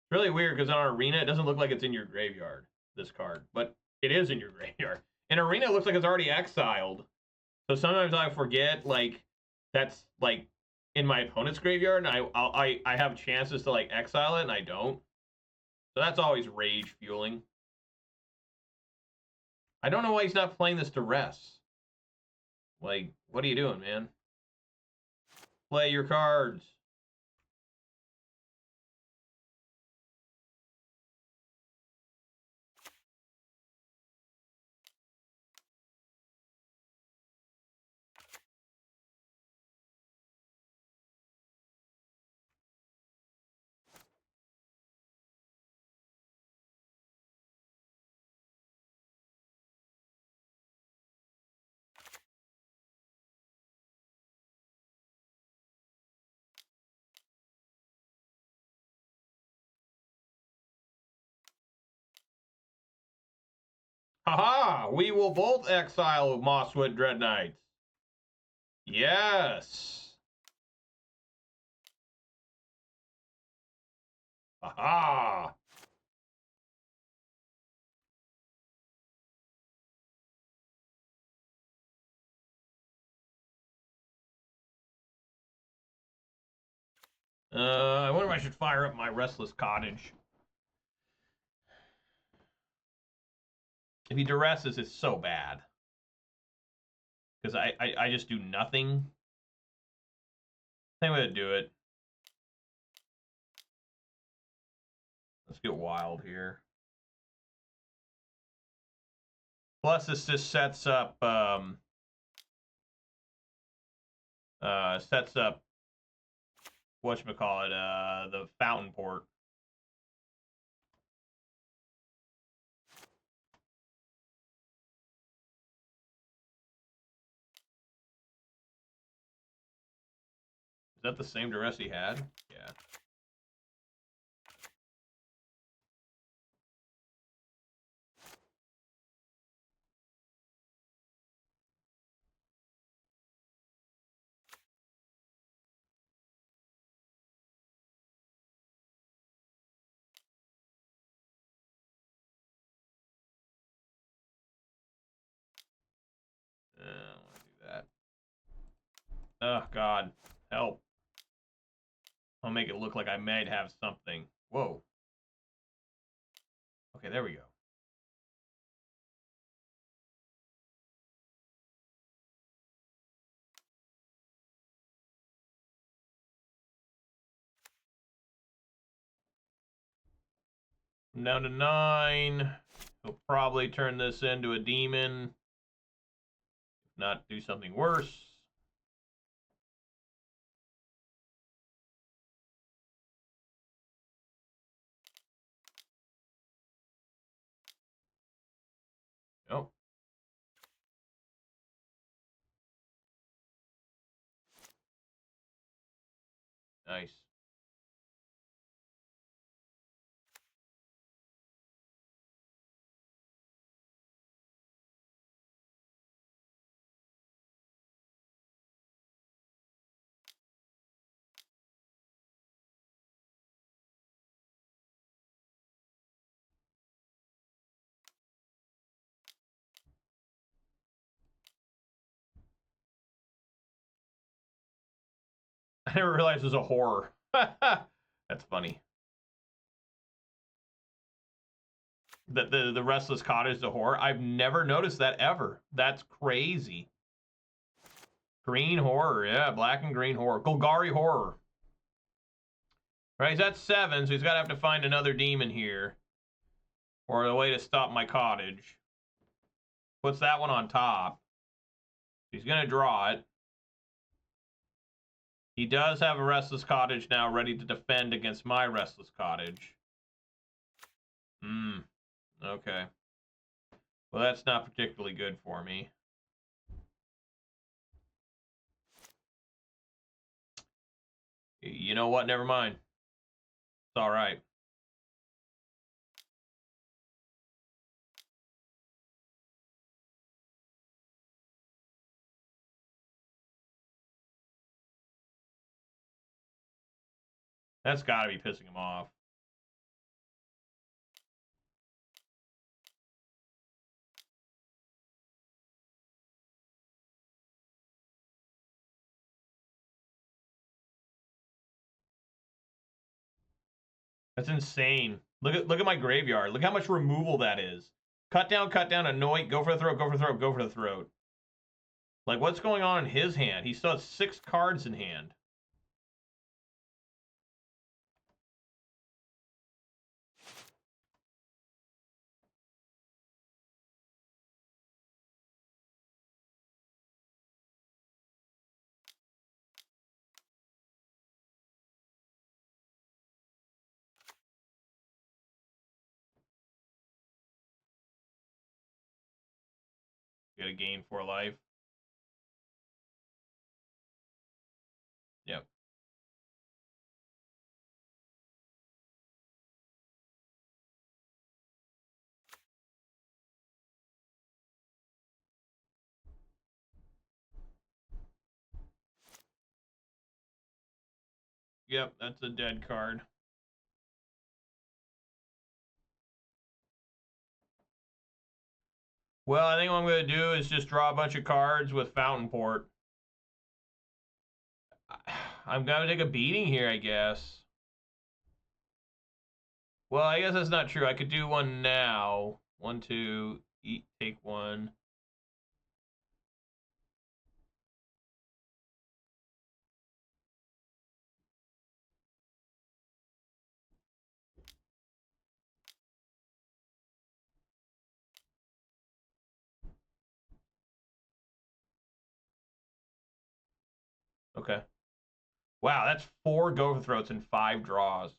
Speaker 1: It's really weird because on Arena, it doesn't look like it's in your graveyard, this card. But it is in your graveyard. In Arena, it looks like it's already exiled. So sometimes I forget, like, that's, like, in my opponent's graveyard, and I have chances to, like, exile it, and I don't. So that's always rage fueling. I don't know why he's not playing this Duress. Like, what are you doing, man? Play your cards. Haha! We will both exile Mosswood Dreadknights. Yes! Haha! I wonder if I should fire up my Restless Cottage. If he Duresses, it's so bad. Because I just do nothing. I think I'm going to do it. Let's get wild here. Plus, this just sets up whatchamacallit, the Fountainport. Is that the same Duress he had? Yeah. I don't want to do that. Oh, God. Help. I'll make it look like I might have something. Whoa. Okay, there we go. I'm down to 9. He'll probably turn this into a demon. If not, do something worse. Oh. Nice. I never realized it was a horror. That's funny. The Restless Cottage is a horror. I've never noticed that ever. That's crazy. Green horror, yeah, black and green horror. Golgari horror. Right, he's at 7, so he's got to have to find another demon here. Or a way to stop my cottage. Puts that one on top. He's going to draw it. He does have a Restless Cottage now ready to defend against my Restless Cottage. Okay. Well, that's not particularly good for me. You know what? Never mind. It's all right. That's got to be pissing him off. That's insane. Look at my graveyard. Look how much removal that is. Cut down, anoint, go for the throat, go for the throat, go for the throat. Like, what's going on in his hand? He still has 6 cards in hand. Get a gain 4 life. Yep. Yep, that's a dead card. Well, I think what I'm going to do is just draw a bunch of cards with Fountainport. I'm going to take a beating here, I guess. Well, I guess that's not true. I could do one now. 1, 2, eat, take 1. Okay. Wow, that's 4 go for throats and 5 draws.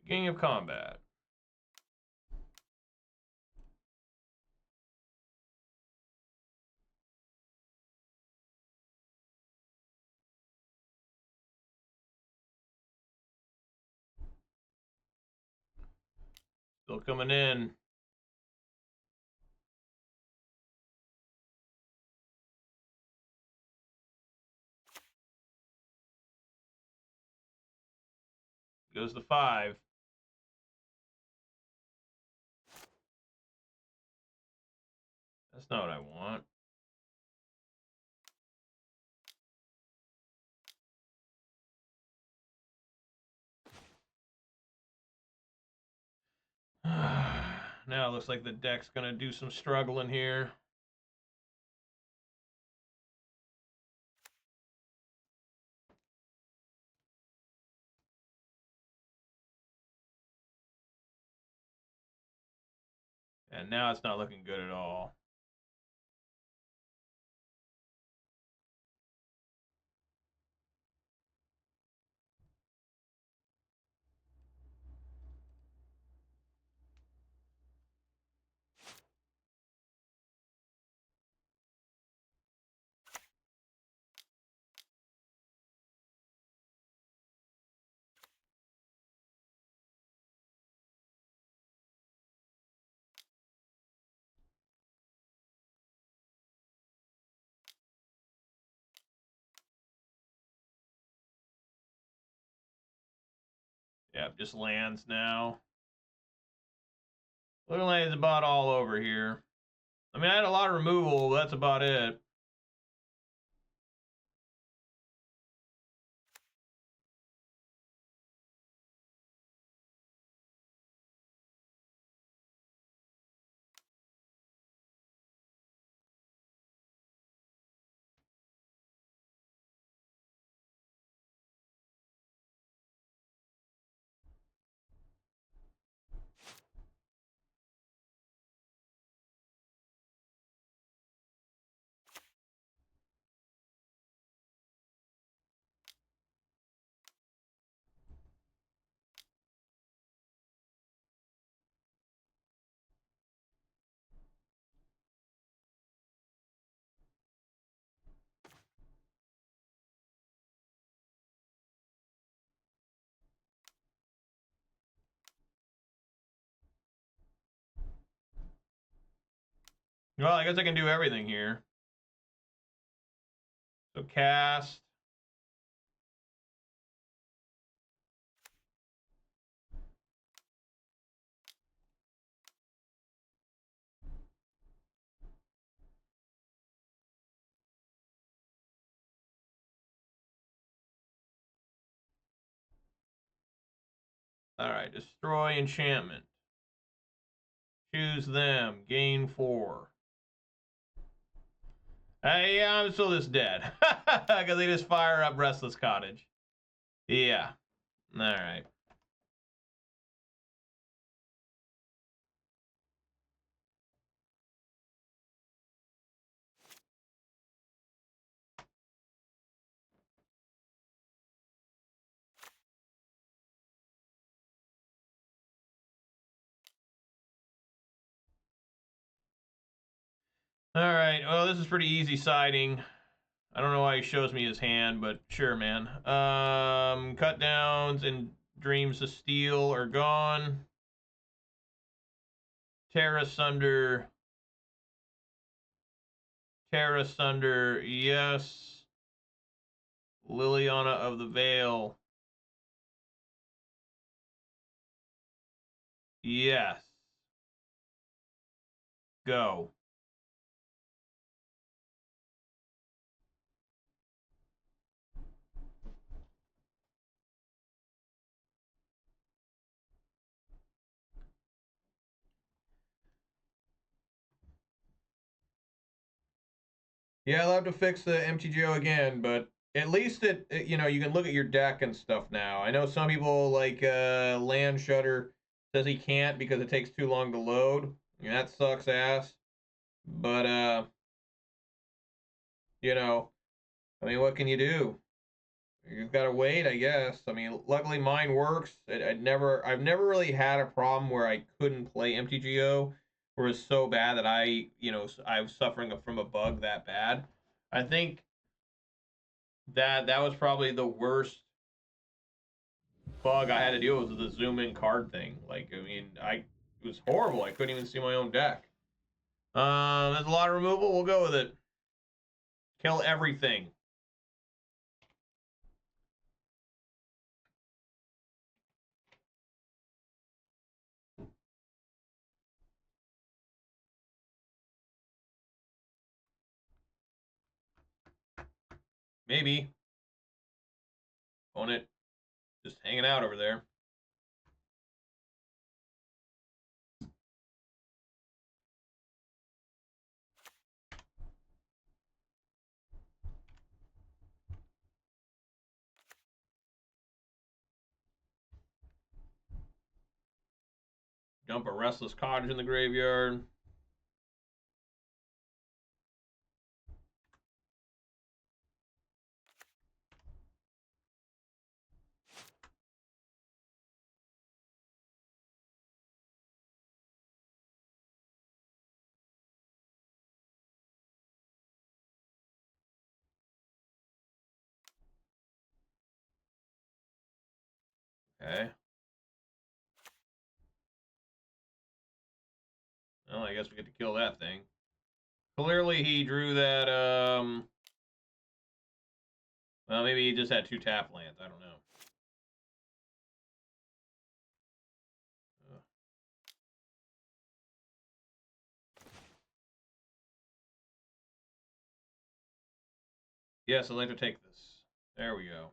Speaker 1: Beginning of combat. Still coming in. Goes the 5. That's not what I want. Now it looks like the deck's going to do some struggling here. And now it's not looking good at all. Yep, just lands now. Looking like it's about all over here. I mean, I had a lot of removal, but that's about it. Well, I guess I can do everything here. So cast. Alright, destroy enchantment. Choose them. Gain 4. Hey, I'm still just dead. Because they just fire up Restless Cottage. Yeah. Alright. Alright, well, this is pretty easy siding. I don't know why he shows me his hand, but sure, man. Cut downs and Dreams of Steel are gone. Tear Asunder. Tear Asunder, yes. Liliana of the Veil. Yes. Go. Yeah, I'll have to fix the MTGO again, but at least you know, you can look at your deck and stuff now. I know some people like Land Shutter says he can't because it takes too long to load. Yeah, that sucks ass. But you know, I mean, what can you do? You've got to wait, I guess. I mean, luckily mine works. I've never really had a problem where I couldn't play MTGO, where it's so bad that I was suffering from a bug that bad. I think that was probably the worst bug I had to deal with was the zoom in card thing. Like, I mean, it was horrible. I couldn't even see my own deck. There's a lot of removal. We'll go with it. Kill everything. Maybe. Own it. Just hanging out over there. Dump a Restless Cottage in the graveyard. Okay. Well, I guess we get to kill that thing. Clearly he drew that, well, maybe he just had 2 tap lands. I don't know. Yes, I'd like to take this. There we go.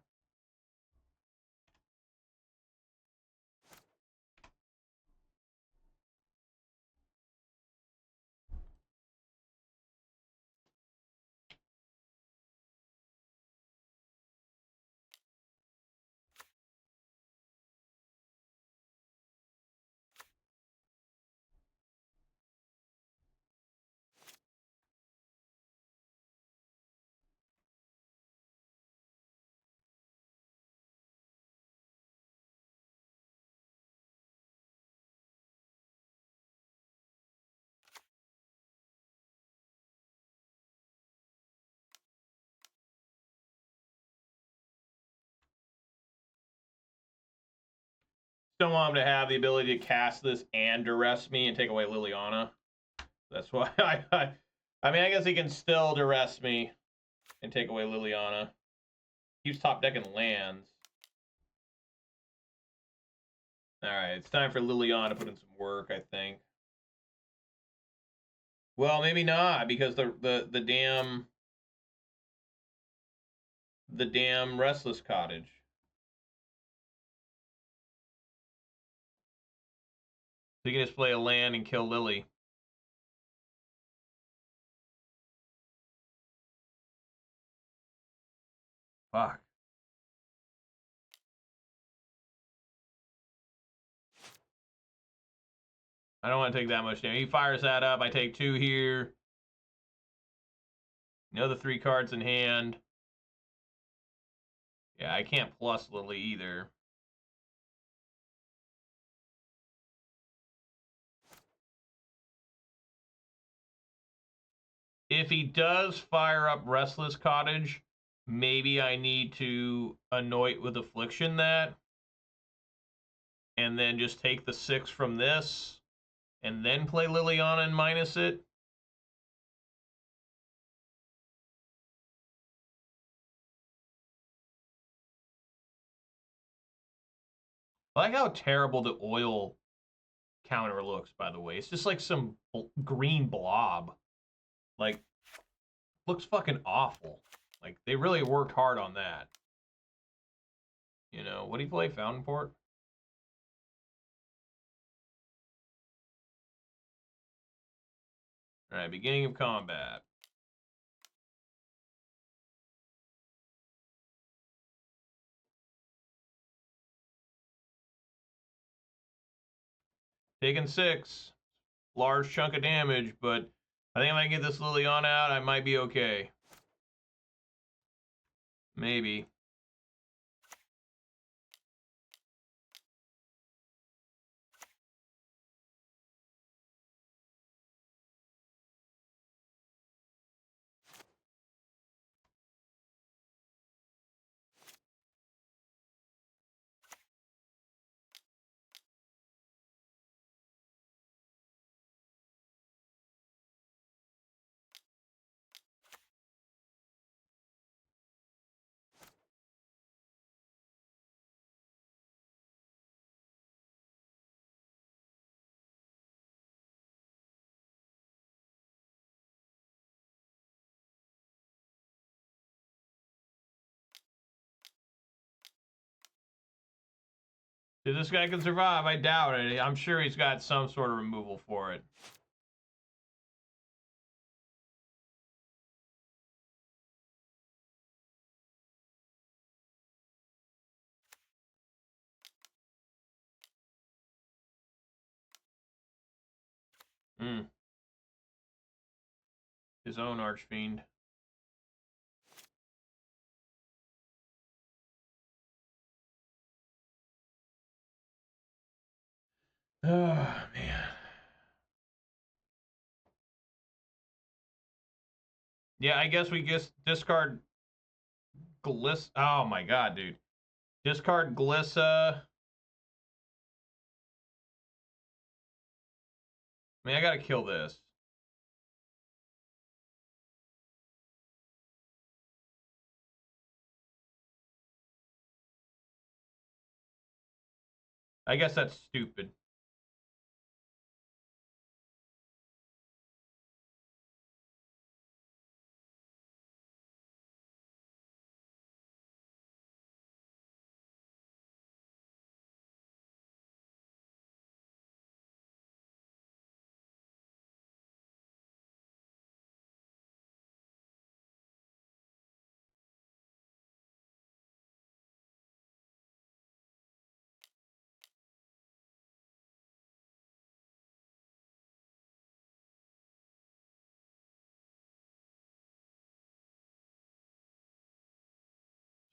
Speaker 1: Don't want him to have the ability to cast this and duress me and take away Liliana. That's why I mean, I guess he can still duress me and take away Liliana. Keeps top decking lands. Alright, it's time for Liliana to put in some work, I think. Well, maybe not, because the damn Restless Cottage. So you can just play a land and kill Lily. Fuck. I don't want to take that much damage. He fires that up. I take 2 here. The 3 cards in hand. Yeah, I can't plus Lily either. If he does fire up Restless Cottage, maybe I need to Anoint with Affliction that. And then just take the 6 from this. And then play Liliana and minus it. I like how terrible the oil counter looks, by the way. It's just like some green blob. Like, looks fucking awful. Like, they really worked hard on that. You know, what do you play? Fountainport? Alright, beginning of combat. Taking 6. Large chunk of damage, but I think if I can get this Liliana out, I might be okay. Maybe. If this guy can survive, I doubt it. I'm sure he's got some sort of removal for it. His own Archfiend. Oh, man. Yeah, I guess we just discard Glissa. Oh, my God, dude. Discard Glissa. I mean, I gotta kill this. I guess that's stupid.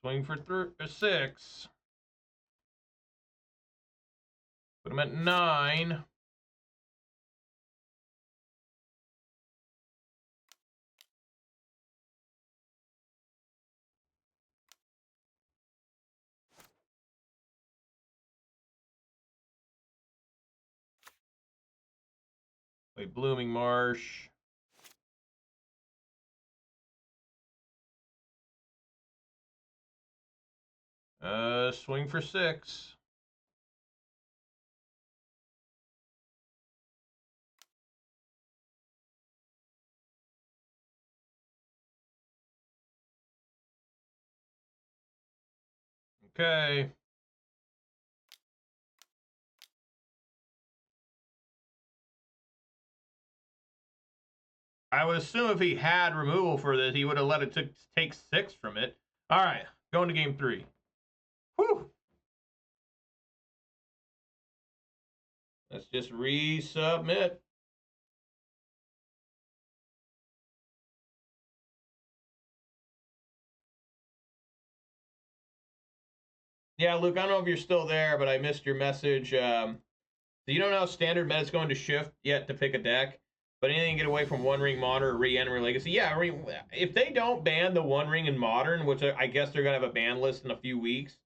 Speaker 1: Swing for 6. Put him at 9. Play Blooming Marsh. Swing for 6. Okay. I would assume if he had removal for this, he would have let it take 6 from it. All right, going to game 3. Whew. Let's just resubmit. Yeah, Luke, I don't know if you're still there, but I missed your message. So you don't know how standard meta is going to shift yet to pick a deck, but anything get away from One Ring Modern or Re-Enter Legacy. Yeah, if they don't ban the One Ring in Modern, which I guess they're gonna have a ban list in a few weeks,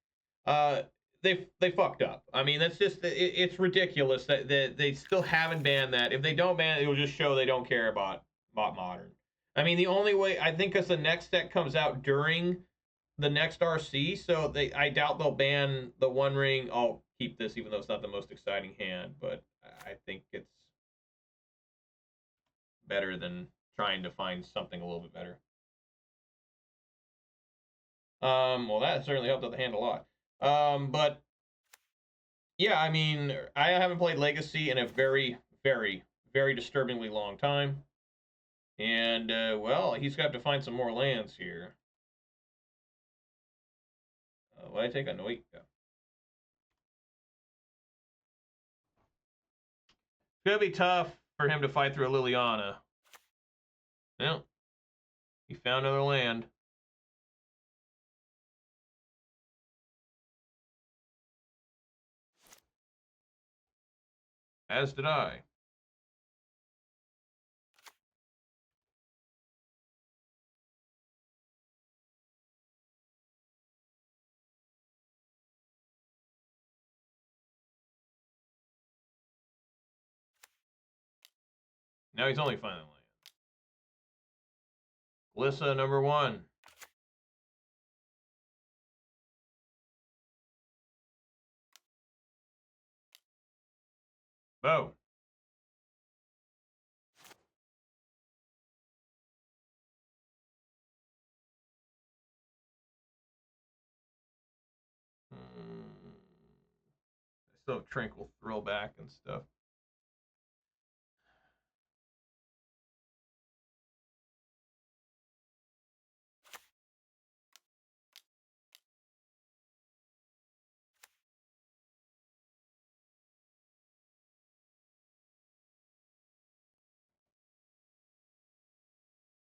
Speaker 1: they fucked up. I mean, that's just it's ridiculous that they still haven't banned that. If they don't ban it, it will just show they don't care about Modern. I mean, the only way I think because the next deck comes out during the next RC, so I doubt they'll ban the One Ring. I'll keep this, even though it's not the most exciting hand, but I think it's better than trying to find something a little bit better. Well, that certainly helped out the hand a lot. But yeah, I mean, I haven't played Legacy in a very, very, very disturbingly long time, and well, he's got to find some more lands here. What I take Anoint? Yeah. It's gonna be tough for him to fight through a Liliana. Well, he found another land. As did I. Now he's only finding land. Glissa number 1. Bo. I still have Tranquil Frillback and stuff.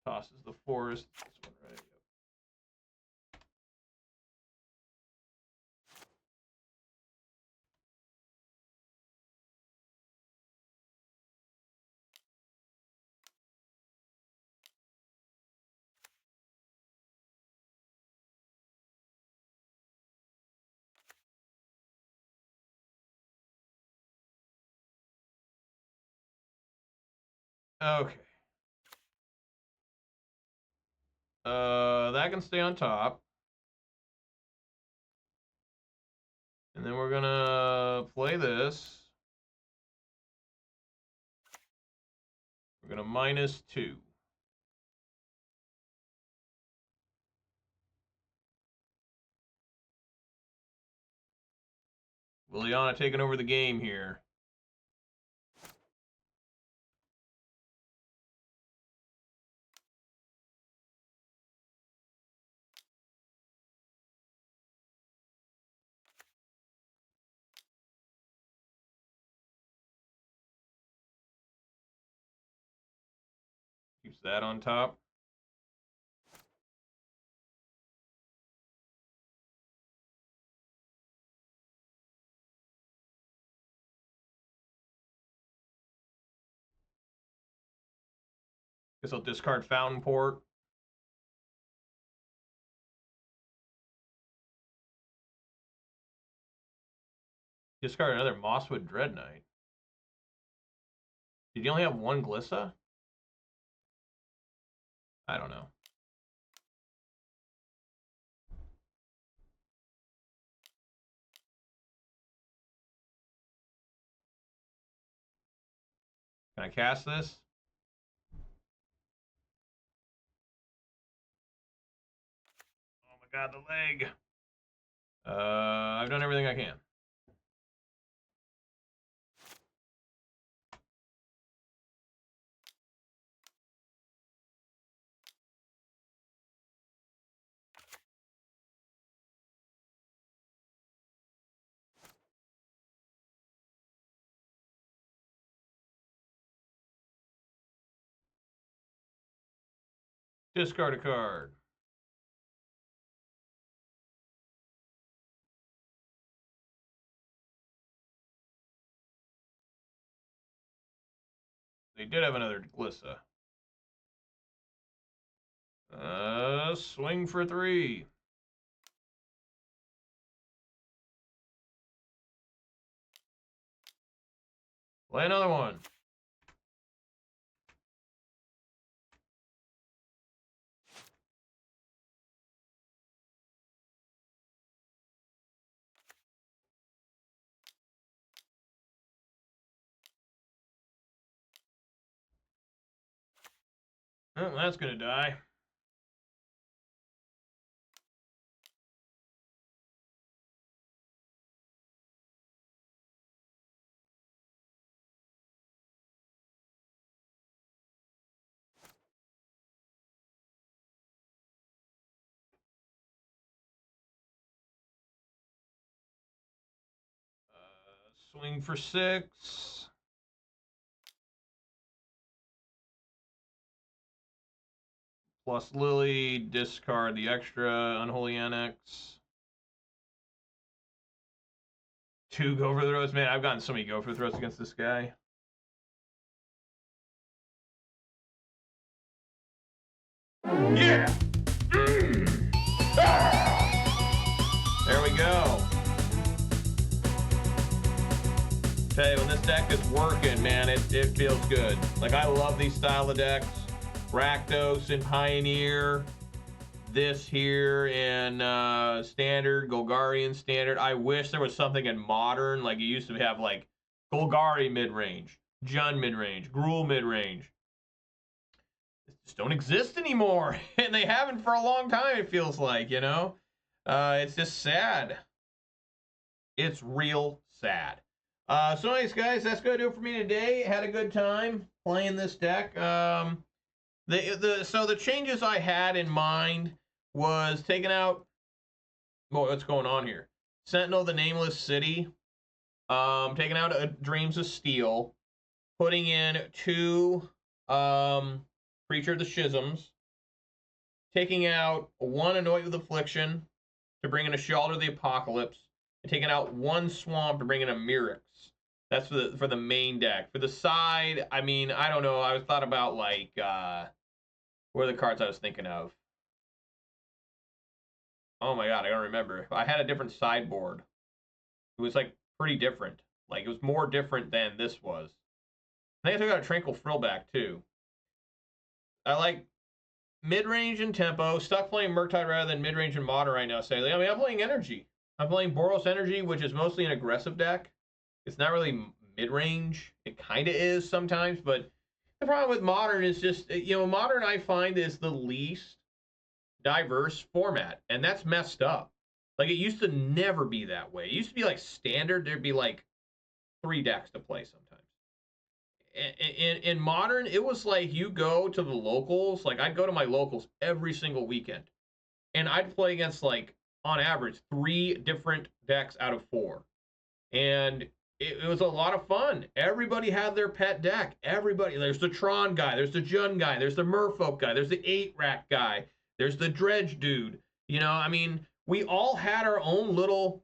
Speaker 1: Tosses the forest. This one, right? Yep. Okay. That can stay on top. And then we're gonna play this. We're gonna -2. Liliana taking over the game here. Keeps that on top. Guess I'll discard Fountainport. Discard another Mosswood Dreadknight. Did you only have one Glissa? I don't know. Can I cast this? Oh my god, the leg. I've done everything I can. Discard a card. They did have another Glissa. Swing for 3. Play another one. Oh, that's gonna die. Swing for 6. Plus Lily, discard the extra Unholy Annex. 2 go for throws. Man, I've gotten so many go for throws against this guy. Yeah! Ah! There we go. Tell you, when this deck is working, man, it feels good. Like, I love these style of decks. Rakdos in Pioneer. This here in Standard. Golgari in Standard. I wish there was something in Modern. Like, you used to have, like, Golgari midrange. Jund midrange. Gruul midrange. They just don't exist anymore. And they haven't for a long time, it feels like, you know? It's just sad. It's real sad. So anyways, guys, that's going to do it for me today. Had a good time playing this deck. So the changes I had in mind was taking out, well, what's going on here? Sentinel, the Nameless City. Taking out Dreams of Steel. Putting in 2 Creature of the Schisms. Taking out 1 Anoint with Affliction to bring in a Shelter of the Apocalypse. And taking out 1 Swamp to bring in a Mirrex. That's for the main deck. For the side, I mean, I don't know. I was thought about, like, what are the cards I was thinking of? Oh my god, I don't remember. I had a different sideboard. It was, like, pretty different. Like, it was more different than this was. I think I took out a Tranquil Frillback, too. I like mid-range and tempo. Stuck playing Murktide rather than mid-range and modern right now, sadly. I mean, I'm playing Energy. I'm playing Boros Energy, which is mostly an aggressive deck. It's not really mid-range. It kind of is sometimes, but the problem with Modern is just, you know, Modern I find is the least diverse format, and that's messed up. Like, it used to never be that way. It used to be like Standard. There'd be like 3 decks to play sometimes. In Modern, it was like you go to the locals. Like, I'd go to my locals every single weekend, and I'd play against, like, on average, 3 different decks out of 4. And it was a lot of fun. Everybody had their pet deck. Everybody. There's the Tron guy. There's the Jund guy. There's the Merfolk guy. There's the 8-rack guy. There's the Dredge dude. You know, I mean, we all had our own little...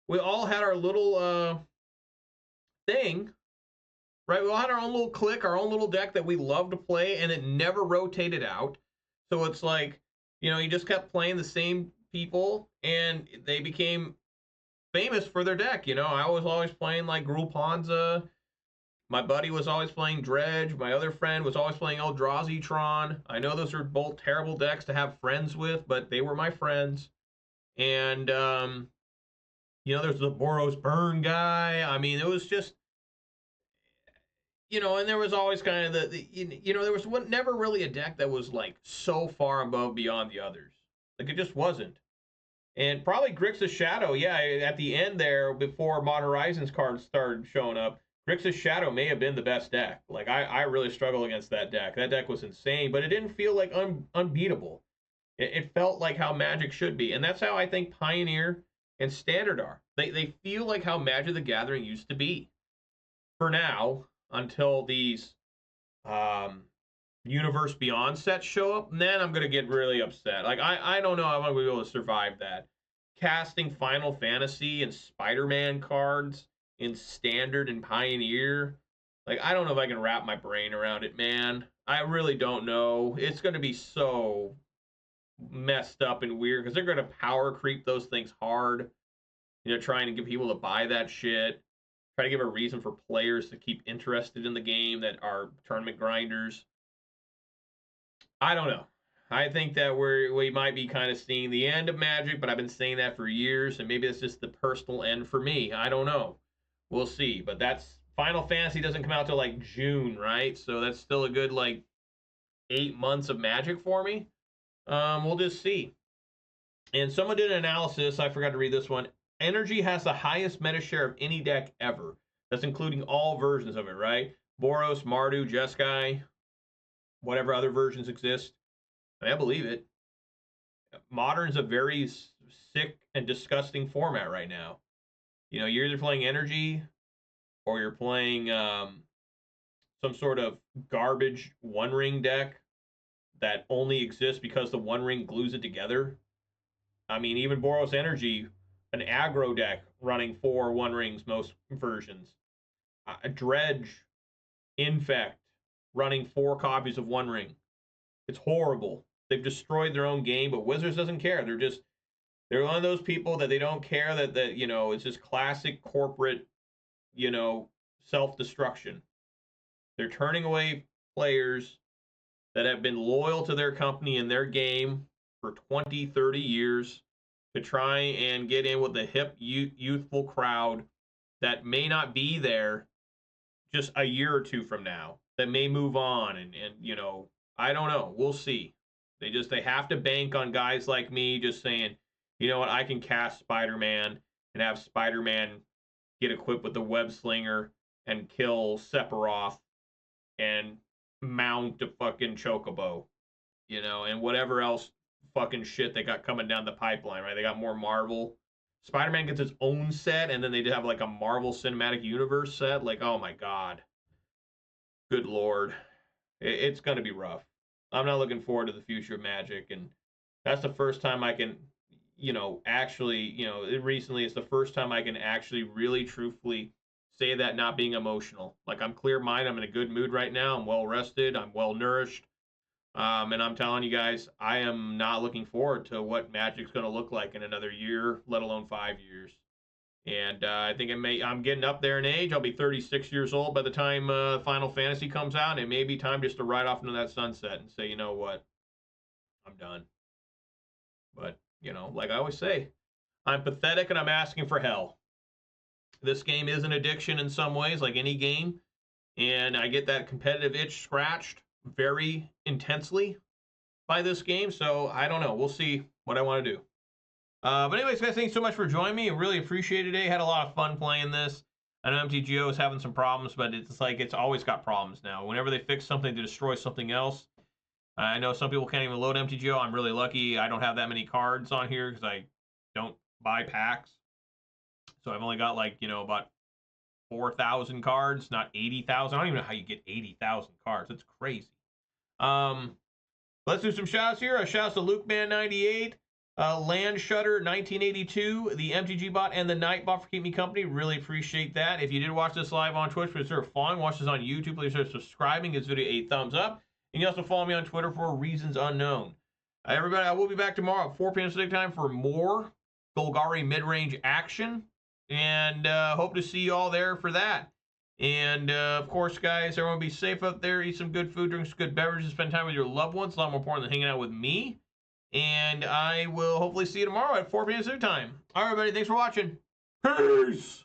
Speaker 1: We all had our little thing right? We all had our own little clique, our own little deck that we loved to play, and it never rotated out. So it's like, you just kept playing the same people, and they became famous for their deck. I was always playing like Gruul Ponza. My buddy was always playing Dredge. My other friend was always playing Eldrazi-tron. I know those are both terrible decks to have friends with, but they were my friends. And, there's the Boros Burn guy. I mean, it was just, and there was always kind of there was never really a deck that was like so far above beyond the others. Like it just wasn't. And probably Grixis Shadow, yeah, at the end there, before Modern Horizons cards started showing up, Grixis Shadow may have been the best deck. Like, I really struggle against that deck. That deck was insane, but it didn't feel like unbeatable. It felt like how Magic should be. And that's how I think Pioneer and Standard are. They feel like how Magic the Gathering used to be. For now, until these Universe Beyond sets show up, and then I'm going to get really upset. Like, I don't know how I'm going to be able to survive that. Casting Final Fantasy and Spider-Man cards in Standard and Pioneer. Like, I don't know if I can wrap my brain around it, man. I really don't know. It's going to be so messed up and weird because they're going to power creep those things hard. Trying to get people to buy that shit. Try to give a reason for players to keep interested in the game that are tournament grinders. I don't know. I think that we might be kind of seeing the end of Magic, but I've been saying that for years, and maybe it's just the personal end for me. I don't know. We'll see. But that's Final Fantasy doesn't come out till like June, right? So that's still a good like 8 months of Magic for me. We'll just see. And someone did an analysis. I forgot to read this one. Energy has the highest meta share of any deck ever. That's including all versions of it, right? Boros, Mardu, Jeskai, whatever other versions exist. I believe it. Modern's a very sick and disgusting format right now. You're either playing Energy or you're playing some sort of garbage One Ring deck that only exists because the One Ring glues it together. I mean, even Boros Energy, an aggro deck running 4 One Rings most versions. A Dredge Infect running 4 copies of One Ring. It's horrible. They've destroyed their own game, but Wizards doesn't care. They're one of those people that they don't care that it's just classic corporate, self-destruction. They're turning away players that have been loyal to their company and their game for 20, 30 years to try and get in with the hip, youthful crowd that may not be there just a year or two from now, that may move on. And I don't know. We'll see. They have to bank on guys like me just saying, you know what, I can cast Spider-Man and have Spider-Man get equipped with the Web Slinger and kill Sephiroth and mount a fucking Chocobo, and whatever else fucking shit they got coming down the pipeline, right? They got more Marvel. Spider-Man gets its own set, and then they have like a Marvel Cinematic Universe set. Like, oh my God. Good Lord. It's going to be rough. I'm not looking forward to the future of Magic, and that's the first time I can, actually, recently it's the first time I can actually really truthfully say that, not being emotional. Like, I'm clear-minded, I'm in a good mood right now, I'm well-rested, I'm well-nourished, and I'm telling you guys, I am not looking forward to what Magic's going to look like in another year, let alone 5 years. And I think I'm getting up there in age. I'll be 36 years old by the time Final Fantasy comes out. And it may be time just to ride off into that sunset and say, you know what? I'm done. But, like I always say, I'm pathetic and I'm asking for hell. This game is an addiction in some ways, like any game. And I get that competitive itch scratched very intensely by this game. So I don't know. We'll see what I want to do. But anyways, guys, thanks so much for joining me. I really appreciate it today. Had a lot of fun playing this. I know MTGO is having some problems, but it's like it's always got problems now. Whenever they fix something to destroy something else. I know some people can't even load MTGO. I'm really lucky. I don't have that many cards on here because I don't buy packs. So I've only got like, about 4,000 cards, not 80,000. I don't even know how you get 80,000 cards. That's crazy. Let's do some shoutouts here. A shout out to LukeMan98. Land Shutter 1982, the MTG bot, and the Night bot for keeping me company. Really appreciate that. If you did watch this live on Twitch, please consider following. Watch this on YouTube. Please consider subscribing. Give this video a thumbs up. And you also follow me on Twitter for reasons unknown. Everybody, I will be back tomorrow at 4 p.m. Pacific time for more Golgari Midrange action. And hope to see you all there for that. And, of course, guys, everyone be safe out there. Eat some good food, drink some good beverages, spend time with your loved ones. It's a lot more important than hanging out with me. And I will hopefully see you tomorrow at 4 p.m. Pacific time. All right, everybody. Thanks for watching. Peace!